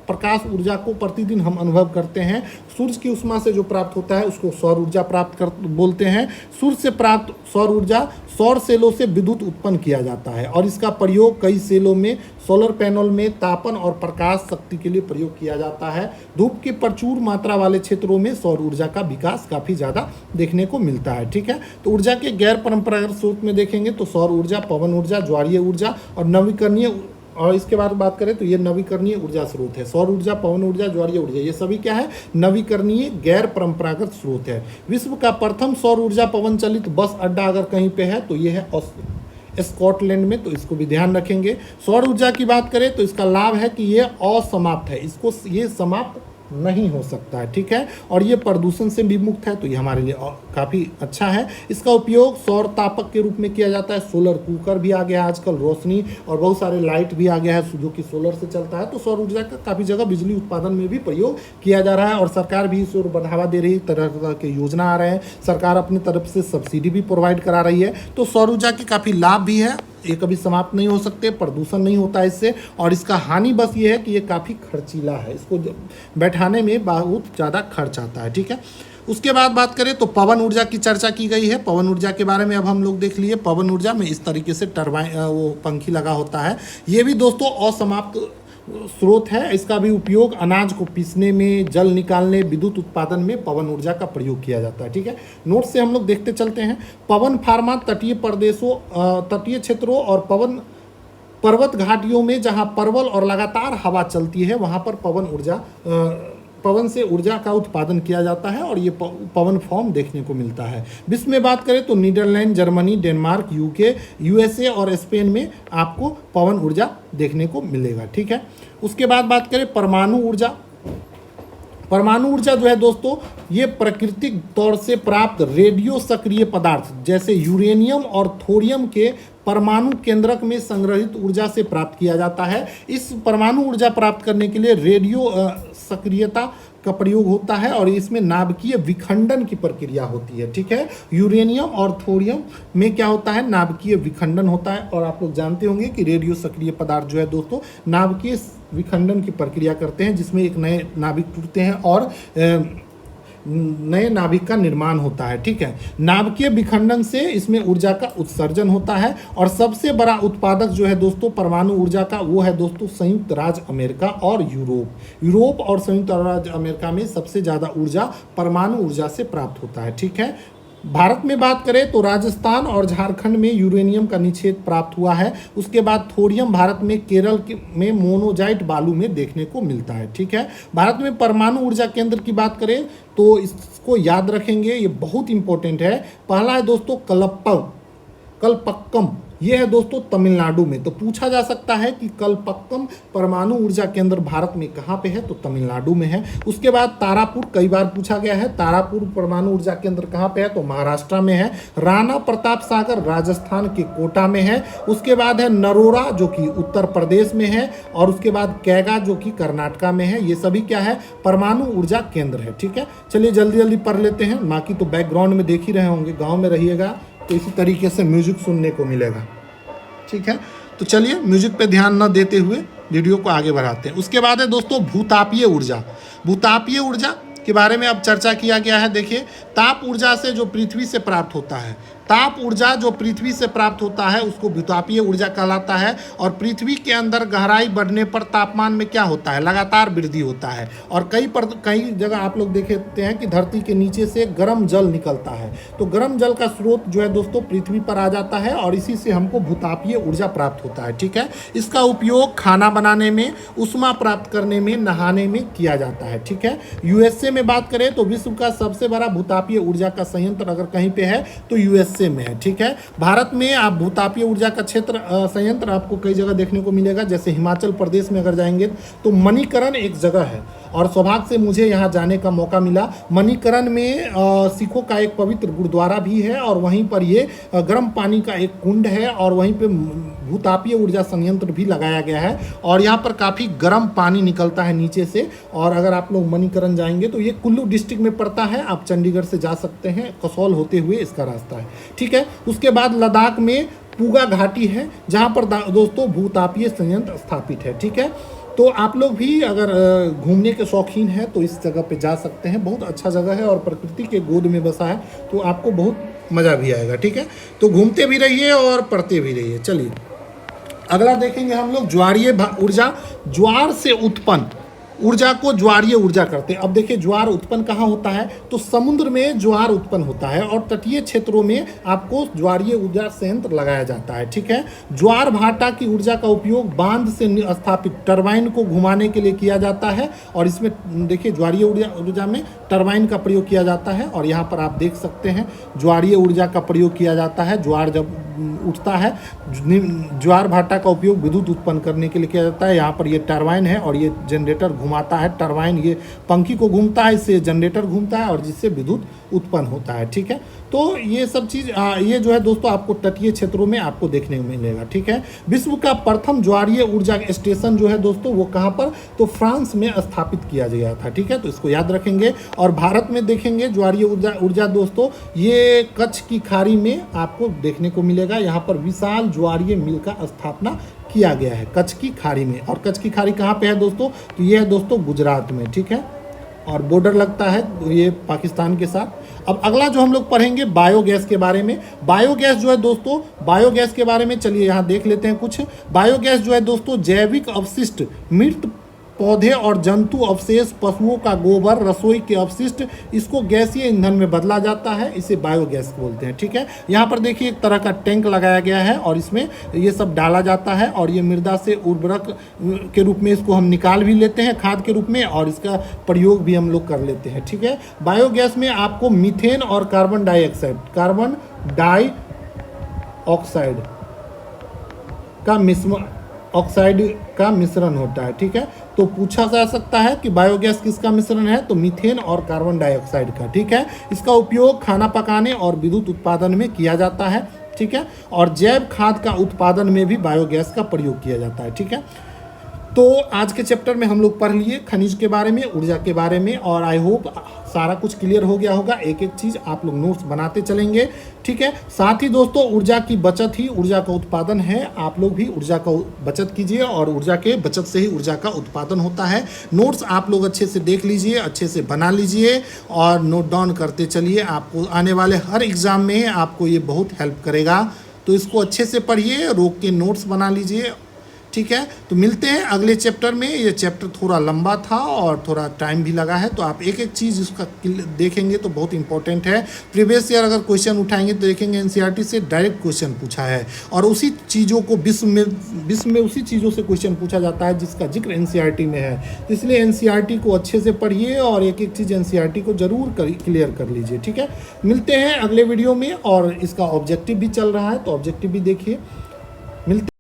प्रकाश ऊर्जा को प्रतिदिन हम अनुभव करते हैं। सूर्य की उष्मा से जो प्राप्त होता है उसको सौर ऊर्जा बोलते हैं। सूर्य से प्राप्त सौर ऊर्जा सौर सेलों से विद्युत उत्पन्न किया जाता है और इसका प्रयोग कई सेलों में, सोलर पैनल में तापन और प्रकाश शक्ति के लिए प्रयोग किया जाता है। धूप की प्रचुर मात्रा वाले क्षेत्रों में सौर ऊर्जा का विकास काफ़ी ज़्यादा देखने को मिलता है। ठीक है, तो ऊर्जा के गैर परंपरागत स्रोत में देखेंगे तो सौर ऊर्जा, पवन ऊर्जा, ज्वारीय ऊर्जा और नवीकरणीय, और इसके बाद बात करें तो ये नवीकरणीय ऊर्जा स्रोत है। सौर ऊर्जा, पवन ऊर्जा, ज्वारीय ऊर्जा, ये सभी क्या है? नवीकरणीय गैर परंपरागत स्रोत है। विश्व का प्रथम सौर ऊर्जा पवन चलित बस अड्डा अगर कहीं पे है तो ये है स्कॉटलैंड में, तो इसको भी ध्यान रखेंगे। सौर ऊर्जा की बात करें तो इसका लाभ है कि ये असमाप्त है, इसको ये समाप्त नहीं हो सकता है। ठीक है, और ये प्रदूषण से भी मुक्त है, तो ये हमारे लिए काफ़ी अच्छा है। इसका उपयोग सौर तापक के रूप में किया जाता है। सोलर कुकर भी आ गया है आजकल, रोशनी और बहुत सारे लाइट भी आ गया है जो कि सोलर से चलता है। तो सौर ऊर्जा का काफ़ी जगह बिजली उत्पादन में भी प्रयोग किया जा रहा है और सरकार भी इस ओर बढ़ावा दे रही है। तरह तरह के योजना आ रहे हैं, सरकार अपनी तरफ से सब्सिडी भी प्रोवाइड करा रही है। तो सौर ऊर्जा के काफ़ी लाभ भी है, ये कभी समाप्त नहीं हो सकते, प्रदूषण नहीं होता है इससे। और इसका हानि बस ये है कि ये काफ़ी खर्चीला है, इसको बैठाने में बहुत ज़्यादा खर्च आता है। ठीक है, उसके बाद बात करें तो पवन ऊर्जा की चर्चा की गई है। पवन ऊर्जा के बारे में अब हम लोग देख लिए। पवन ऊर्जा में इस तरीके से टरबाइन, वो पंखी लगा होता है। ये भी दोस्तों असमाप्त स्रोत है। इसका भी उपयोग अनाज को पीसने में, जल निकालने, विद्युत उत्पादन में पवन ऊर्जा का प्रयोग किया जाता है। ठीक है, नोट से हम लोग देखते चलते हैं। पवन फार्मा तटीय प्रदेशों, तटीय क्षेत्रों और पर्वत घाटियों में जहां प्रबल और लगातार हवा चलती है वहां पर पवन से ऊर्जा का उत्पादन किया जाता है और ये पवन फॉर्म देखने को मिलता है। विश्व में बात करें तो नीदरलैंड, जर्मनी, डेनमार्क, यूके, यूएसए और स्पेन में आपको पवन ऊर्जा देखने को मिलेगा। ठीक है, उसके बाद बात करें परमाणु ऊर्जा। परमाणु ऊर्जा जो है दोस्तों, ये प्राकृतिक तौर से प्राप्त रेडियो सक्रिय पदार्थ जैसे यूरेनियम और थोरियम के परमाणु केंद्रक में संग्रहित ऊर्जा से प्राप्त किया जाता है। इस परमाणु ऊर्जा प्राप्त करने के लिए रेडियो सक्रियता का प्रयोग होता है और इसमें नाभिकीय विखंडन की प्रक्रिया होती है। ठीक है, यूरेनियम और थोरियम में क्या होता है? नाभिकीय विखंडन होता है। और आप लोग जानते होंगे कि रेडियो सक्रिय पदार्थ जो है दोस्तों नाभिकीय विखंडन की प्रक्रिया करते हैं, जिसमें एक नए नाभिक टूटते हैं और नए नाभिक का निर्माण होता है। ठीक है, नाभिकीय विखंडन से इसमें ऊर्जा का उत्सर्जन होता है और सबसे बड़ा उत्पादक जो है दोस्तों परमाणु ऊर्जा का, वो है दोस्तों संयुक्त राज्य अमेरिका और यूरोप और संयुक्त राज्य अमेरिका में सबसे ज़्यादा ऊर्जा परमाणु ऊर्जा से प्राप्त होता है। ठीक है, भारत में बात करें तो राजस्थान और झारखंड में यूरेनियम का निषेध प्राप्त हुआ है। उसके बाद थोरियम भारत में केरल में मोनोजाइट बालू में देखने को मिलता है। ठीक है, भारत में परमाणु ऊर्जा केंद्र की बात करें तो इसको याद रखेंगे, ये बहुत इंपॉर्टेंट है। पहला है दोस्तों कलपक्कम, ये है दोस्तों तमिलनाडु में। तो पूछा जा सकता है कि कलपक्कम परमाणु ऊर्जा केंद्र भारत में कहाँ पे है? तो तमिलनाडु में है। उसके बाद तारापुर, कई बार पूछा गया है, तारापुर परमाणु ऊर्जा केंद्र कहाँ पे है? तो महाराष्ट्र में है। राणा प्रताप सागर राजस्थान के कोटा में है। उसके बाद है नरोरा जो कि उत्तर प्रदेश में है और उसके बाद कैगा जो कि कर्नाटका में है। ये सभी क्या है? परमाणु ऊर्जा केंद्र है। ठीक है, चलिए जल्दी जल्दी पढ़ लेते हैं। बाकी तो बैकग्राउंड में देख ही रहे होंगे, गाँव में रहिएगा तो इसी तरीके से म्यूजिक सुनने को मिलेगा। ठीक है, तो चलिए म्यूजिक पे ध्यान न देते हुए वीडियो को आगे बढ़ाते हैं। उसके बाद है दोस्तों भूतापीय ऊर्जा। भूतापीय ऊर्जा के बारे में अब चर्चा किया गया है। देखिए, ताप ऊर्जा से जो पृथ्वी से प्राप्त होता है, ताप ऊर्जा जो पृथ्वी से प्राप्त होता है उसको भूतापीय ऊर्जा कहलाता है। और पृथ्वी के अंदर गहराई बढ़ने पर तापमान में क्या होता है? लगातार वृद्धि होता है। और कई जगह आप लोग देखते हैं कि धरती के नीचे से गर्म जल निकलता है, तो गर्म जल का स्रोत जो है दोस्तों पृथ्वी पर आ जाता है और इसी से हमको भूतापीय ऊर्जा प्राप्त होता है। ठीक है, इसका उपयोग खाना बनाने में, ऊष्मा प्राप्त करने में, नहाने में किया जाता है। ठीक है, यूएसए में बात करें तो विश्व का सबसे बड़ा भूतापीय ऊर्जा का संयंत्र अगर कहीं पे है तो यूएसए में है। ठीक है, भारत में आप भूतापीय ऊर्जा का क्षेत्र संयंत्र आपको कई जगह देखने को मिलेगा। जैसे हिमाचल प्रदेश में अगर जाएंगे तो मणिकरण एक जगह है और सौभाग्य से मुझे यहाँ जाने का मौका मिला। मणिकरण में सिखों का एक पवित्र गुरुद्वारा भी है और वहीं पर ये गर्म पानी का एक कुंड है और वहीं पे भूतापीय ऊर्जा संयंत्र भी लगाया गया है और यहाँ पर काफ़ी गर्म पानी निकलता है नीचे से। और अगर आप लोग मणिकरण जाएंगे तो ये कुल्लू डिस्ट्रिक्ट में पड़ता है, आप चंडीगढ़ से जा सकते हैं, कसौल होते हुए इसका रास्ता है। ठीक है, उसके बाद लद्दाख में पूगा घाटी है जहाँ पर दोस्तों भूतापीय संयंत्र स्थापित है। ठीक है, तो आप लोग भी अगर घूमने के शौकीन हैं तो इस जगह पे जा सकते हैं। बहुत अच्छा जगह है और प्रकृति के गोद में बसा है, तो आपको बहुत मज़ा भी आएगा। ठीक है, तो घूमते भी रहिए और पढ़ते भी रहिए। चलिए अगला देखेंगे हम लोग ज्वारीय ऊर्जा। ज्वार से उत्पन्न ऊर्जा को ज्वारीय ऊर्जा करते हैं। अब देखिए ज्वार उत्पन्न कहाँ होता है, तो समुद्र में ज्वार उत्पन्न होता है और तटीय क्षेत्रों में आपको ज्वारीय ऊर्जा संयंत्र लगाया जाता है। ठीक है, ज्वार भाटा की ऊर्जा का उपयोग बांध से स्थापित टरबाइन को घुमाने के लिए किया जाता है और इसमें देखिए ज्वारीय ऊर्जा में टरबाइन का प्रयोग किया जाता है। और यहाँ पर आप देख सकते हैं ज्वारीय ऊर्जा का प्रयोग किया जाता है। ज्वार जब उठता है, ज्वार भाटा का उपयोग विद्युत उत्पन्न करने के लिए किया जाता है। यहाँ पर ये टरबाइन है और ये जनरेटर घुमाता है। टरबाइन ये पंखी को घूमता है, इससे जनरेटर घूमता है और जिससे विद्युत उत्पन्न होता है। ठीक है, तो ये सब चीज़ ये जो है दोस्तों आपको तटीय क्षेत्रों में आपको देखने को मिलेगा। ठीक है, विश्व का प्रथम ज्वारीय ऊर्जा स्टेशन जो है दोस्तों वो कहाँ पर, तो फ्रांस में स्थापित किया गया था। ठीक है, तो इसको याद रखेंगे। और भारत में देखेंगे ज्वारीय ऊर्जा दोस्तों ये कच्छ की खाड़ी में आपको देखने को मिलेगा। यहाँ पर विशाल ज्वारीय मिल का स्थापना किया गया है कच्छ की खाड़ी में। और कच्छ की खाड़ी कहाँ पे है दोस्तों, तो ये है दोस्तों गुजरात में। ठीक है, और बॉर्डर लगता है ये पाकिस्तान के साथ। अब अगला जो हम लोग पढ़ेंगे बायोगैस के बारे में। बायोगैस जो है दोस्तों, बायोगैस के बारे में चलिए यहाँ देख लेते हैं कुछ। बायोगैस जो है दोस्तों जैविक अवशिष्ट, मृत पौधे और जंतु अवशेष, पशुओं का गोबर, रसोई के अपशिष्ट, इसको गैसीय ईंधन में बदला जाता है, इसे बायोगैस बोलते हैं। ठीक है, यहाँ पर देखिए एक तरह का टैंक लगाया गया है और इसमें ये सब डाला जाता है और ये मृदा से उर्वरक के रूप में इसको हम निकाल भी लेते हैं खाद के रूप में और इसका प्रयोग भी हम लोग कर लेते हैं। ठीक है, बायोगैस में आपको मीथेन और कार्बन डाइऑक्साइड का मिश्रण होता है। ठीक है, तो पूछा जा सकता है कि बायोगैस किसका मिश्रण है, तो मीथेन और कार्बन डाइऑक्साइड का। ठीक है, इसका उपयोग खाना पकाने और विद्युत उत्पादन में किया जाता है। ठीक है, और जैव खाद का उत्पादन में भी बायोगैस का प्रयोग किया जाता है। ठीक है, तो आज के चैप्टर में हम लोग पढ़ लिए खनिज के बारे में, ऊर्जा के बारे में, और आई होप सारा कुछ क्लियर हो गया होगा। एक एक चीज़ आप लोग नोट्स बनाते चलेंगे। ठीक है, साथ ही दोस्तों ऊर्जा की बचत ही ऊर्जा का उत्पादन है। आप लोग भी ऊर्जा का बचत कीजिए और ऊर्जा के बचत से ही ऊर्जा का उत्पादन होता है। नोट्स आप लोग अच्छे से देख लीजिए, अच्छे से बना लीजिए और नोट डाउन करते चलिए। आपको आने वाले हर एग्ज़ाम में आपको ये बहुत हेल्प करेगा, तो इसको अच्छे से पढ़िए, रोक के नोट्स बना लीजिए। ठीक है, तो मिलते हैं अगले चैप्टर में। ये चैप्टर थोड़ा लंबा था और थोड़ा टाइम भी लगा है, तो आप एक एक चीज़ उसका देखेंगे तो बहुत इंपॉर्टेंट है। प्रीवियस ईयर अगर क्वेश्चन उठाएंगे तो देखेंगे एनसीईआरटी से डायरेक्ट क्वेश्चन पूछा है और उसी चीज़ों को विश्व में उसी चीज़ों से क्वेश्चन पूछा जाता है जिसका जिक्र एनसीईआरटी में है। तो इसलिए एनसीईआरटी को अच्छे से पढ़िए और एक एक चीज़ एनसीईआरटी को ज़रूर क्लियर कर लीजिए। ठीक है, मिलते हैं अगले वीडियो में और इसका ऑब्जेक्टिव भी चल रहा है, तो ऑब्जेक्टिव भी देखिए। मिलते